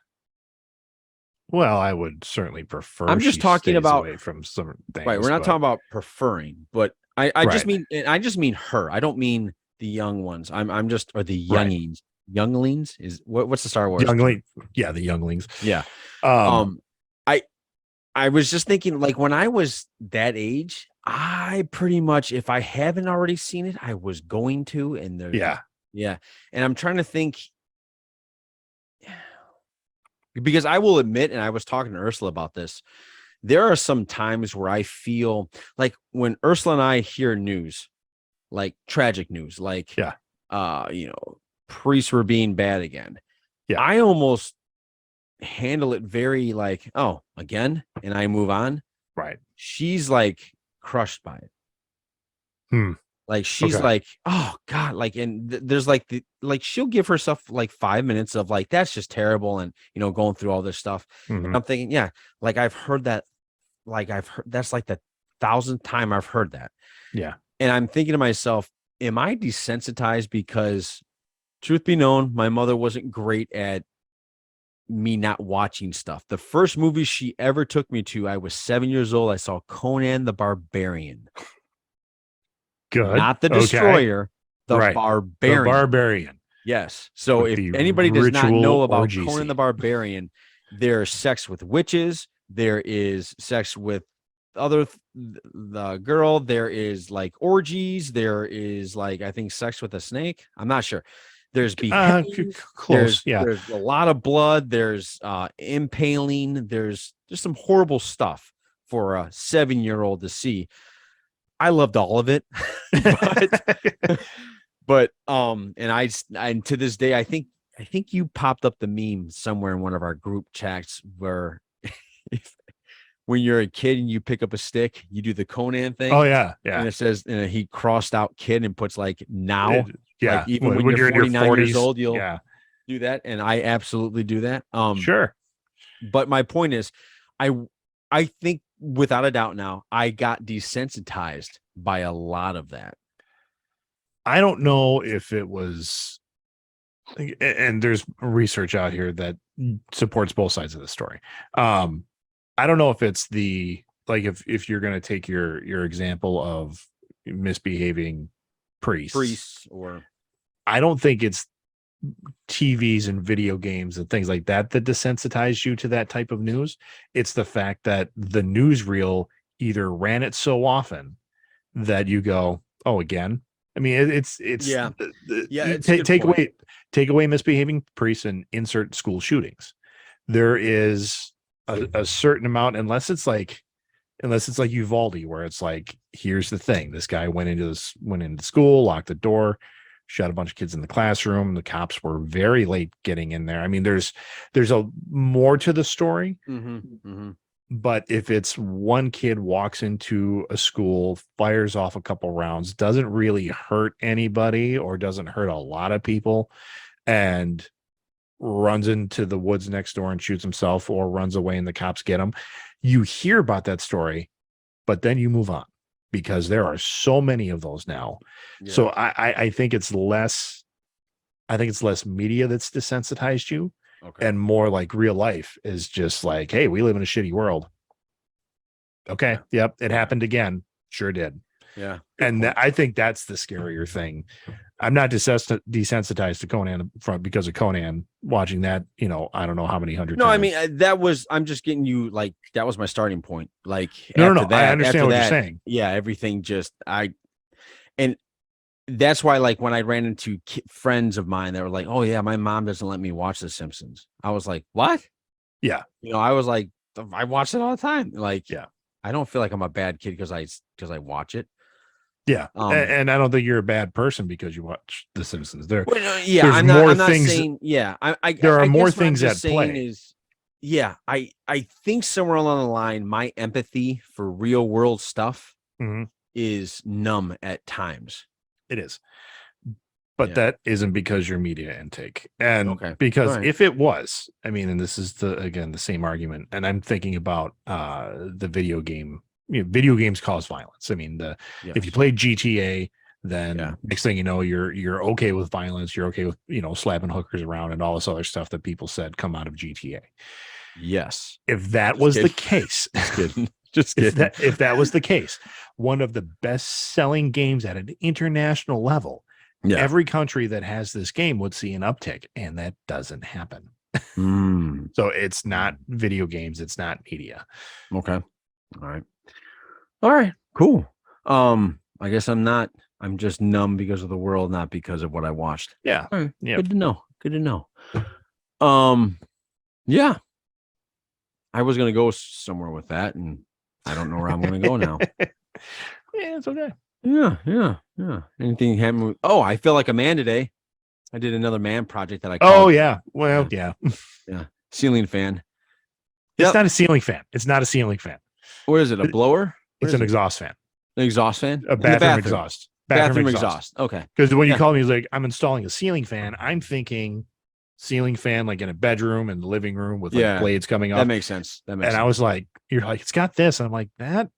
B: I would certainly prefer.
A: I'm just talking about
B: away from some things.
A: Right, we're not talking about preferring, but I just
B: Right.
A: mean her. I don't mean the young ones. I'm just or the
B: Right.
A: youngings. Younglings is what's the Star Wars term?
B: Youngling. Yeah. The younglings.
A: Yeah.
B: Um,
A: Um, I I was just thinking, like when I was that age, I pretty much, if I haven't already seen it, I was going to, and
B: yeah.
A: yeah. And I'm trying to think because I will admit, and I was talking to Ursula about this. There are some times where I feel like when Ursula and I hear news, like tragic news, like
B: Yeah.
A: you know, priests were being bad again.
B: Yeah.
A: I almost handle it very like, oh, again, and I move on.
B: Right.
A: She's like crushed by it.
B: Hmm.
A: Like she's
B: Okay.
A: like, oh God, like, and there's like like she'll give herself like 5 minutes of like, that's just terrible, and going through all this stuff. And
B: Hmm.
A: I'm thinking, yeah, like I've heard that, like I've heard that's like the thousandth time I've heard that.
B: Yeah.
A: And I'm thinking to myself, am I desensitized? Because truth be known, my mother wasn't great at me not watching stuff. The first movie she ever took me to, I was 7 years old. I saw Conan the Barbarian,
B: Good.
A: not the
B: Okay.
A: Destroyer, the
B: Right. The
A: Barbarian.
B: barbarian
A: Yes. So
B: with
A: if
B: the
A: anybody does not know
B: ritual
A: about
B: orgy
A: Conan the
B: scene.
A: Barbarian, there's sex with witches, there is sex with the girl, there is like orgies, there is like I think sex with a snake. I'm not sure. There's beheadings,
B: Close. Yeah.
A: there's a lot of blood, there's impaling, there's just some horrible stuff for a 7-year-old to see. I loved all of it. but and to this day, I think you popped up the meme somewhere in one of our group chats where if, when you're a kid and you pick up a stick, you do the Conan
B: Oh
A: thing,
B: yeah.
A: and
B: Yeah.
A: it says he crossed out kid and puts like now, like
B: Yeah.
A: even when
B: When
A: you're
B: you're in your
A: 49 years
B: 40s.
A: old, you'll
B: Yeah.
A: do that, and I absolutely do that.
B: Sure.
A: But my point is, I I think without a doubt now I got desensitized by a lot of that.
B: I don't know if it was, and there's research out here that supports both sides of the story. I don't know if it's the like if you're going to take your example of misbehaving priests,
A: Or
B: I don't think it's TVs and video games and things like that that desensitize you to that type of news. It's the fact that the newsreel either ran it so often that you go, oh, again. I mean, it's
A: yeah, yeah,
B: you
A: it's a good point.
B: take away misbehaving priests and insert school shootings. There is a certain amount, unless it's like Uvalde, where it's like, here's the thing: this guy went into school, locked the door, shot a bunch of kids in the classroom. The cops were very late getting in there. I mean, there's a more to the story.
A: Mm-hmm, mm-hmm.
B: But if it's one kid walks into a school, fires off a couple rounds, doesn't really hurt anybody or doesn't hurt a lot of people, and runs into the woods next door and shoots himself or runs away and the cops get him, you hear about that story, but then you move on because there are so many of those now.
A: Yeah.
B: So I think it's less media that's desensitized you.
A: Okay.
B: And more like real life is just like, hey, we live in a shitty world. Okay.
A: Yeah.
B: Yep. It happened again. Sure did.
A: Yeah.
B: And I think that's the scarier thing. I'm not desensitized to Conan because of Conan watching that, I don't know how many hundred
A: No, I
B: times.
A: mean, I'm just getting you like, that was my starting point. Like
B: No. I understand what you're saying.
A: Yeah. Everything and that's why, like, when I ran into friends of mine that were like, "Oh yeah, my mom doesn't let me watch The Simpsons," I was like, "What?"
B: Yeah.
A: I was like, "I watch it all the time." Like,
B: Yeah.
A: I don't feel like I'm a bad kid because I watch it.
B: Yeah. And I don't think you're a bad person because you watch The Simpsons.
A: Yeah,
B: there's
A: I'm
B: more
A: not
B: things.
A: saying. Yeah,
B: There are
A: I
B: more
A: guess what I'm
B: things at
A: just saying
B: play.
A: is, yeah, I think somewhere along the line, my empathy for real world stuff
B: Mhm.
A: is numb at times.
B: It is. But that isn't because your media intake. And
A: Okay.
B: because
A: Right.
B: if it was, I mean, and this is the same argument, and I'm thinking about the video game, video games cause violence. I mean, if you play GTA, then next thing you know, you're okay with violence, you're okay with, slapping hookers around and all this other stuff that people said come out of GTA.
A: Yes.
B: If that was the case,
A: Just kidding.
B: If that was the case, one of the best-selling games at an international level, every country that has this game would see an uptick, and that doesn't happen. So it's not video games, it's not media.
A: Okay. All right. Cool. I guess I'm just numb because of the world, not because of what I watched.
B: Yeah.
A: All right.
B: Yeah.
A: Good to know. Yeah. I was gonna go somewhere with that, and I don't know where I'm gonna go now.
B: Yeah, it's okay.
A: Yeah. Anything happen with, I feel like a man today. I did another man project that I
B: Oh
A: called.
B: yeah. Well, yeah.
A: Ceiling fan.
B: It's not a ceiling fan. It's not a ceiling fan.
A: What is it? A blower?
B: It's an exhaust fan.
A: An exhaust fan?
B: A bathroom exhaust.
A: Bathroom exhaust. Okay.
B: Because when you call me, he's like, I'm installing a ceiling fan. I'm thinking ceiling fan like in a bedroom and the living room with like blades coming up.
A: That makes sense.
B: I was like, you're like, it's got this. And I'm like, that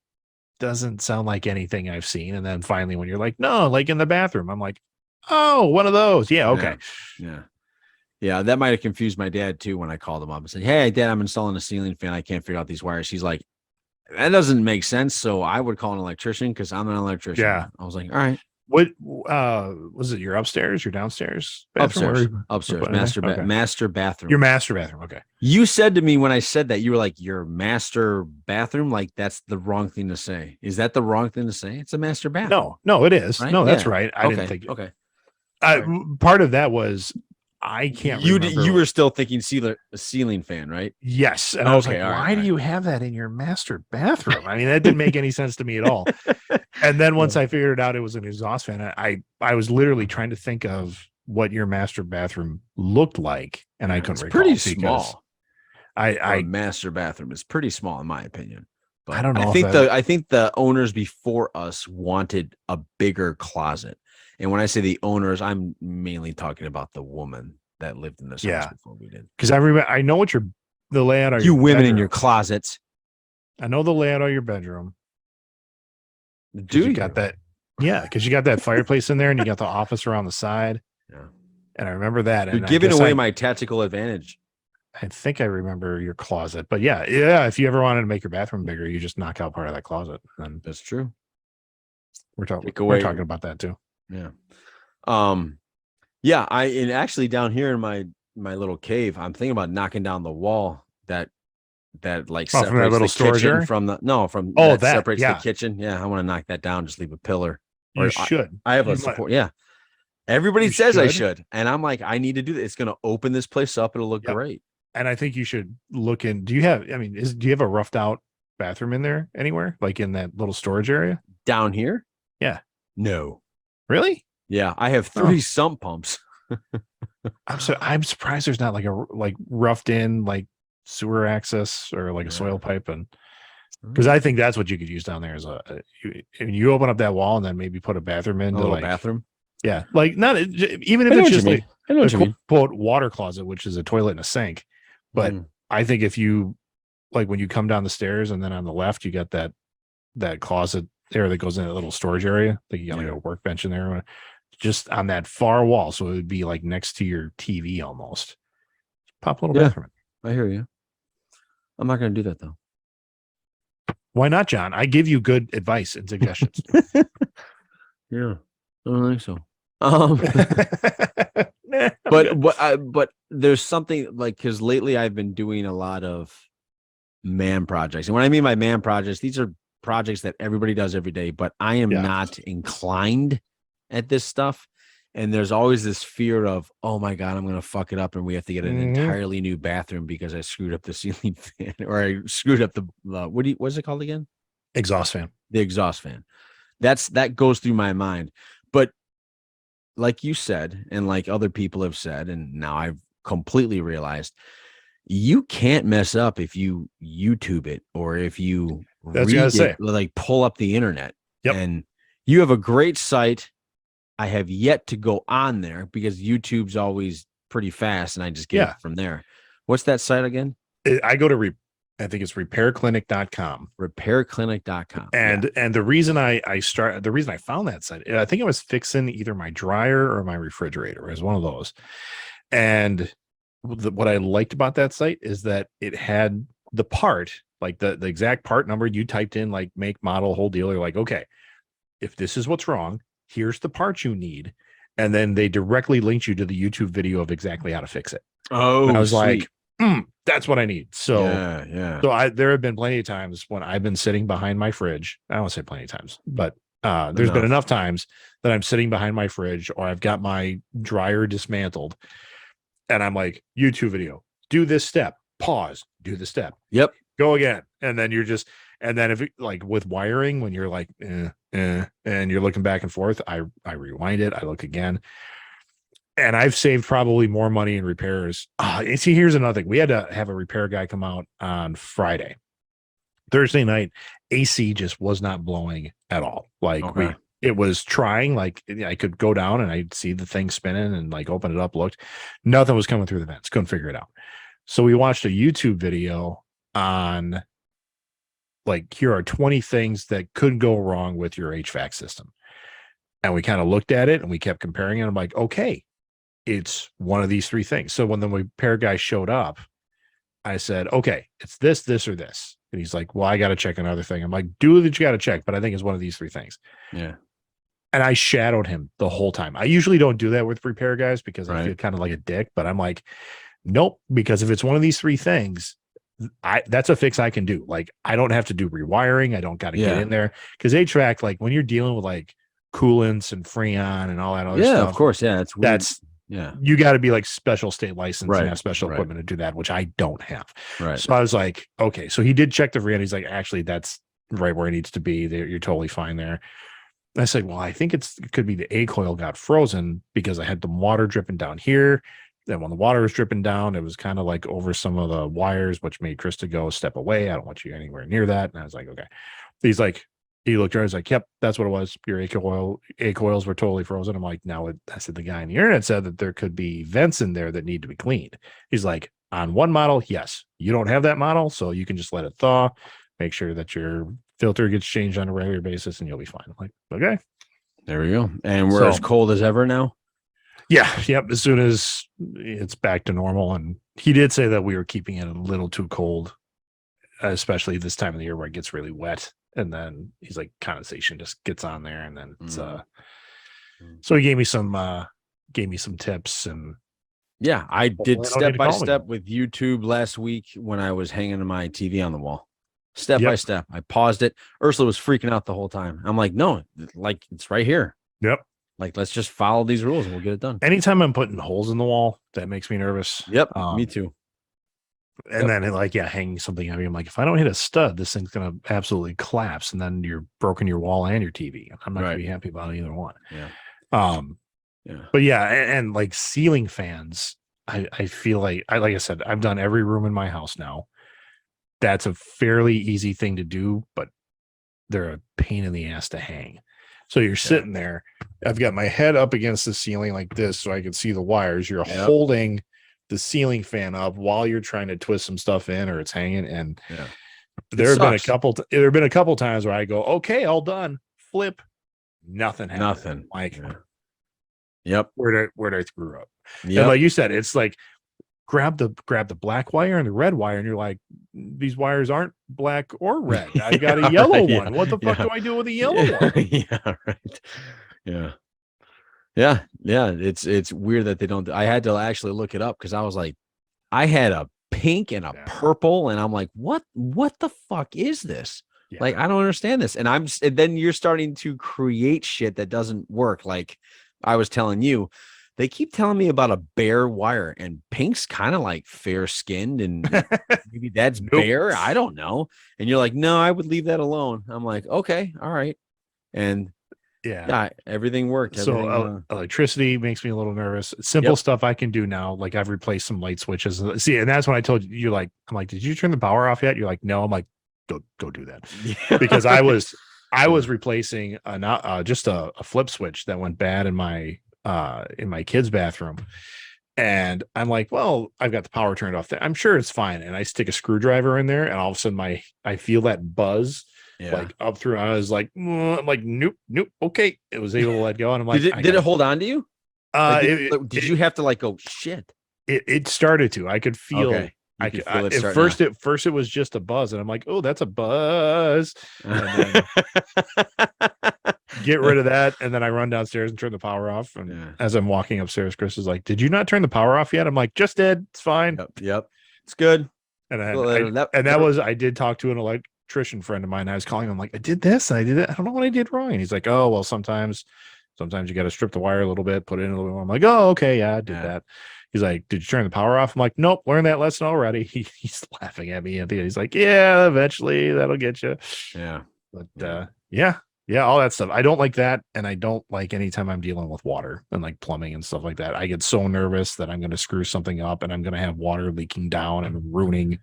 B: doesn't sound like anything I've seen. And then finally, when you're like, no, like in the bathroom, I'm like, oh, one of those. Yeah. Okay.
A: Yeah. That might have confused my dad too when I called him up and said, hey, Dad, I'm installing a ceiling fan. I can't figure out these wires. He's like, that doesn't make sense. So I would call an electrician because I'm an electrician.
B: Yeah.
A: I was like, all right.
B: What was it? Your upstairs, your downstairs? Bathroom?
A: Upstairs. Master bathroom.
B: Your master bathroom. Okay.
A: You said to me when I said that, you were like, your master bathroom? Like, that's the wrong thing to say. Is that the wrong thing to say? It's a master bathroom.
B: No, it is.
A: Right?
B: No, that's right. I didn't think.
A: Okay.
B: Part of that was I can't remember.
A: You were still thinking ceiling fan, right?
B: Yes. And I was like, why do you have that in your master bathroom? I mean, that didn't make any sense to me at all. And then once I figured it out, it was an exhaust fan. I was literally trying to think of what your master bathroom looked like, and I couldn't recall.
A: Pretty small.
B: A
A: master bathroom is pretty small in my opinion. But
B: I don't know.
A: I think the owners before us wanted a bigger closet. And when I say the owners, I'm mainly talking about the woman that lived in this house before we did.
B: Because I know what the layout of
A: you
B: your
A: women
B: bedroom.
A: in your closets.
B: I know the layout of your bedroom.
A: Do you
B: got that? Yeah, because you got that fireplace in there, and you got the office around the side.
A: Yeah,
B: and I remember that.
A: You're giving away my tactical advantage.
B: I think I remember your closet, but yeah. If you ever wanted to make your bathroom bigger, you just knock out part of that closet. And
A: that's true.
B: We're talking about that too.
A: Yeah. And actually down here in my little cave, I'm thinking about knocking down the wall that like separates
B: from that little
A: the
B: storage
A: kitchen
B: area?
A: from
B: that
A: separates the kitchen. Yeah, I want to knock that down, just leave a pillar.
B: You should.
A: I have a support. Yeah. Everybody says I should. And I'm like, I need to do that. It's gonna open this place up. It'll look great.
B: And I think you should look in. Do you have a roughed out bathroom in there anywhere? Like in that little storage area?
A: Down here?
B: Yeah.
A: No.
B: Really?
A: Yeah, I have 3 sump pumps.
B: I'm surprised there's not like a roughed in like sewer access or like a soil pipe, and because I think that's what you could use down there is you open up that wall and then maybe put a bathroom in.
A: A little bathroom.
B: Yeah, like not even if it's just like a quote water closet, which is a toilet and a sink. But I think if you like when you come down the stairs and then on the left you got that closet there that goes in a little storage area, like you got like a workbench in there. Just on that far wall, so it would be like next to your TV almost. Pop a little bathroom.
A: I hear you. I'm not going to do that though.
B: Why not, John? I give you good advice and suggestions.
A: Yeah, I don't think so. But there's something like because lately I've been doing a lot of man projects, and when I mean by man projects, these are projects that everybody does every day. But I am not inclined at this stuff, and there's always this fear of, oh my god, I'm gonna fuck it up and we have to get an entirely new bathroom because I screwed up the ceiling fan or I screwed up the what's it called again?
B: Exhaust fan.
A: The exhaust fan. That goes through my mind. But like you said, and like other people have said, and now I've completely realized, you can't mess up if you YouTube it or if you like pull up the internet. And you have a great site. I have yet to go on there because YouTube's always pretty fast and I just get it from there. What's that site again?
B: I go to I think it's repairclinic.com.
A: Repairclinic.com.
B: And the reason I found that site, I think I was fixing either my dryer or my refrigerator. It was one of those. And what I liked about that site is that it had the part, like the exact part number you typed in, like make, model, whole deal. You're like, okay, if this is what's wrong, here's the parts you need. And then they directly linked you to the YouTube video of exactly how to fix it.
A: Oh,
B: and I was
A: sweet.
B: like, that's what I need. So,
A: yeah.
B: there have been plenty of times when I've been sitting behind my fridge. I don't say plenty of times, but there's been enough times that I'm sitting behind my fridge or I've got my dryer dismantled and I'm like, YouTube video, do this step, pause, do the step.
A: Yep.
B: Go again. And then and then if it, like with wiring, when you're like, and you're looking back and forth, I rewind it, I look again. And I've saved probably more money in repairs. And see, here's another thing. We had to have a repair guy come out on Friday. Thursday night, AC just was not blowing at all. Like it was trying, like I could go down and I'd see the thing spinning and like open it up, looked, nothing was coming through the vents. Couldn't figure it out. So we watched a YouTube video on like, here are 20 things that could go wrong with your HVAC system. And we kind of looked at it and we kept comparing it. I'm like, okay, it's one of these three things. So when the repair guy showed up, I said, okay, it's this, this, or this. And he's like, well, I got to check another thing. I'm like, do that you got to check, but I think it's one of these three things.
A: Yeah.
B: And I shadowed him the whole time. I usually don't do that with repair guys because I feel kind of like a dick, but I'm like, nope, because if it's one of these three things, that's a fix I can do. Like, I don't have to do rewiring. I don't got to get in there because HVAC, like when you're dealing with like coolants and Freon and all that other stuff.
A: Of course. Yeah.
B: You got to be like special state license and have special equipment to do that, which I don't have.
A: Right.
B: So I was like, okay. So he did check the Freon. He's like, actually, that's right where it needs to be. You're totally fine there. And I said, well, I think it could be the A coil got frozen because I had the water dripping down here. Then when the water was dripping down, it was kind of like over some of the wires, which made Krista go step away. I don't want you anywhere near that. And I was like, okay. He's like, he looked around. He's like, yep, that's what it was. Your A coils were totally frozen. I'm like, I said, the guy on the internet said that there could be vents in there that need to be cleaned. He's like, on one model, yes, you don't have that model. So you can just let it thaw, make sure that your filter gets changed on a regular basis and you'll be fine. I'm like, okay.
A: There we go. And we're as cold as ever now.
B: Yeah. Yep. As soon as it's back to normal. And he did say that we were keeping it a little too cold, especially this time of the year where it gets really wet. And then he's like, condensation just gets on there. And then it's, so he gave me some tips. And
A: yeah, I did step by step with YouTube last week when I was hanging my TV on the wall. Step by step. I paused it. Ursula was freaking out the whole time. I'm like, no, like it's right here.
B: Yep.
A: Like, let's just follow these rules and we'll get it done.
B: Anytime I'm putting holes in the wall, that makes me nervous.
A: Yep. Me too.
B: And then hanging something heavy. I'm like, if I don't hit a stud, this thing's going to absolutely collapse. And then you're broken your wall and your TV. I'm not going to be happy about either one.
A: Yeah.
B: But yeah. And like ceiling fans, I feel like I said, I've done every room in my house now. That's a fairly easy thing to do, but they're a pain in the ass to hang. So you're sitting there. I've got my head up against the ceiling like this so I can see the wires. You're holding the ceiling fan up while you're trying to twist some stuff in or it's hanging. And there have been a couple times where I go, okay, all done. Flip. Nothing happened.
A: Nothing.
B: Like,
A: where'd
B: I screw up? Yep. And like you said, it's like grab the black wire and the red wire, and you're like, these wires aren't black or red. I got a yellow one. What the fuck do I do with a yellow one?
A: Yeah, right. Yeah. It's weird that they don't. I had to actually look it up because I was like, I had a pink and a purple, and I'm like, what the fuck is this? Yeah. Like, I don't understand this. And then you're starting to create shit that doesn't work. Like I was telling you, they keep telling me about a bare wire, and pink's kind of like fair skinned, and maybe that's bare. I don't know. And you're like, no, I would leave that alone. I'm like, okay, all right. And everything worked.
B: Electricity makes me a little nervous. Simple stuff I can do now. Like I've replaced some light switches. See, and that's when I told you, I'm like, did you turn the power off yet? You're like, no. I'm like, go do that. Because I was replacing just a flip switch that went bad in my kid's bathroom. And I'm like, well, I've got the power turned off there. I'm sure it's fine. And I stick a screwdriver in there, and all of a sudden I feel that buzz like up through. I was like, I'm like, nope. Okay. It was able to let go. And I'm like,
A: did it hold on to you? Did you have to like go shit?
B: It started to. I could feel
A: You can feel it
B: at
A: starting
B: first it was just a buzz, and I'm like, oh, that's a buzz. And then get rid of that, and then I run downstairs and turn the power off. And as I'm walking upstairs, Chris is like, "Did you not turn the power off yet?" I'm like, "Just did. It's fine."
A: Yep. It's good.
B: And I did talk to an electrician friend of mine. I was calling him like, "I did this, I did it. I don't know what I did wrong." And he's like, "Oh, well, sometimes you got to strip the wire a little bit, put it in a little bit more." I'm like, "Oh, okay, yeah, I did that." He's like, "Did you turn the power off?" I'm like, "Nope, learned that lesson already." He's laughing at me, and he's like, "Yeah, eventually that'll get you."
A: Yeah.
B: But yeah, all that stuff. I don't like that, and I don't like anytime I'm dealing with water and like plumbing and stuff like that. I get so nervous that I'm going to screw something up and I'm going to have water leaking down and ruining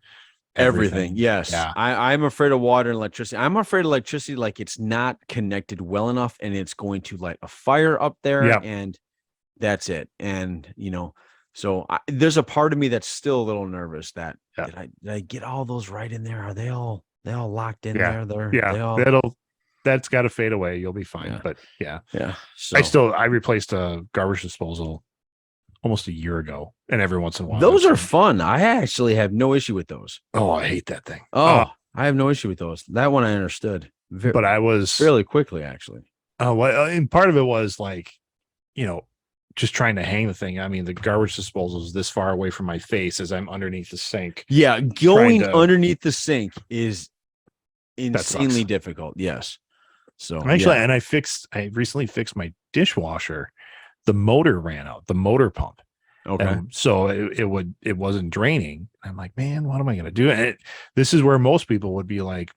B: everything.
A: Yes.
B: Yeah.
A: I'm afraid of water and electricity. I'm afraid of electricity like it's not connected well enough and it's going to light a fire up there and that's it. And so there's a part of me that's still a little nervous that did I get all those right in there? Are they all locked in there?
B: That's got to fade away. You'll be fine.
A: Yeah.
B: But yeah.
A: So
B: I replaced a garbage disposal almost a year ago, and every once in a while
A: those are fun. I actually have no issue with those.
B: Oh, I hate that thing.
A: I have no issue with those. That one I understood.
B: But I was
A: fairly quickly actually.
B: And part of it was like, just trying to hang the thing. I mean, the garbage disposal is this far away from my face as I'm underneath the sink.
A: Yeah, going underneath the sink is insanely difficult. Yes. So
B: and I recently fixed my dishwasher. The motor ran out, the motor pump.
A: Okay.
B: So it wasn't draining. I'm like, man, what am I going to do? And this is where most people would be like,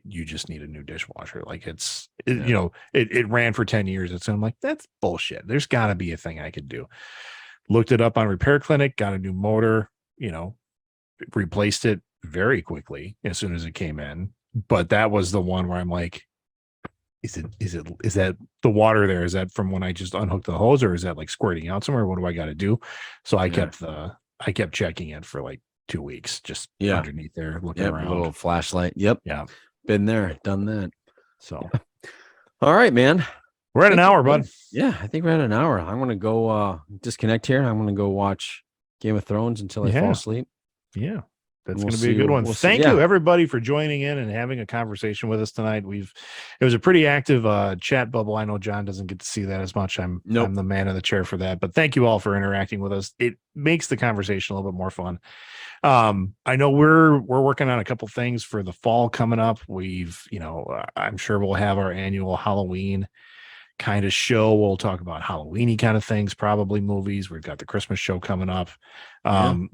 B: you just need a new dishwasher. Like it ran for 10 years. I'm like, that's bullshit. There's gotta be a thing I could do. Looked it up on Repair Clinic, got a new motor, replaced it very quickly as soon as it came in. But that was the one where I'm like, is that the water there? Is that from when I just unhooked the hose, or is that like squirting out somewhere? What do I got to do? So I kept checking it for like 2 weeks, just underneath there, looking around.
A: A little flashlight. Yep.
B: Yeah.
A: Been there, done that.
B: So,
A: all right, man.
B: We're at an hour, bud.
A: Yeah, I think we're at an hour. I'm going to go disconnect here. I'm going to go watch Game of Thrones until I fall asleep.
B: Yeah. That's going to be a good one. Thank you, everybody, for joining in and having a conversation with us tonight. It was a pretty active chat bubble. I know John doesn't get to see that as much. I'm the man in the chair for that. But thank you all for interacting with us. It makes the conversation a little bit more fun. I know we're working on a couple things for the fall coming up. I'm sure we'll have our annual Halloween kind of show. We'll talk about Halloweeny kind of things, probably movies. We've got the Christmas show coming up.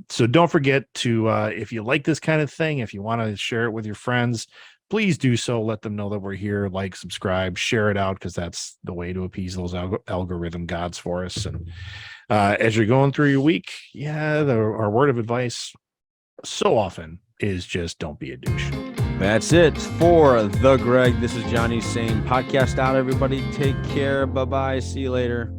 B: So don't forget to, if you like this kind of thing, if you want to share it with your friends, please do so. Let them know that we're here, like, subscribe, share it out, because that's the way to appease those algorithm gods for us. And as you're going through your week, our word of advice so often is just don't be a douche.
A: That's it for the Greg. This is Johnny saying podcast out, everybody. Take care. Bye-bye. See you later.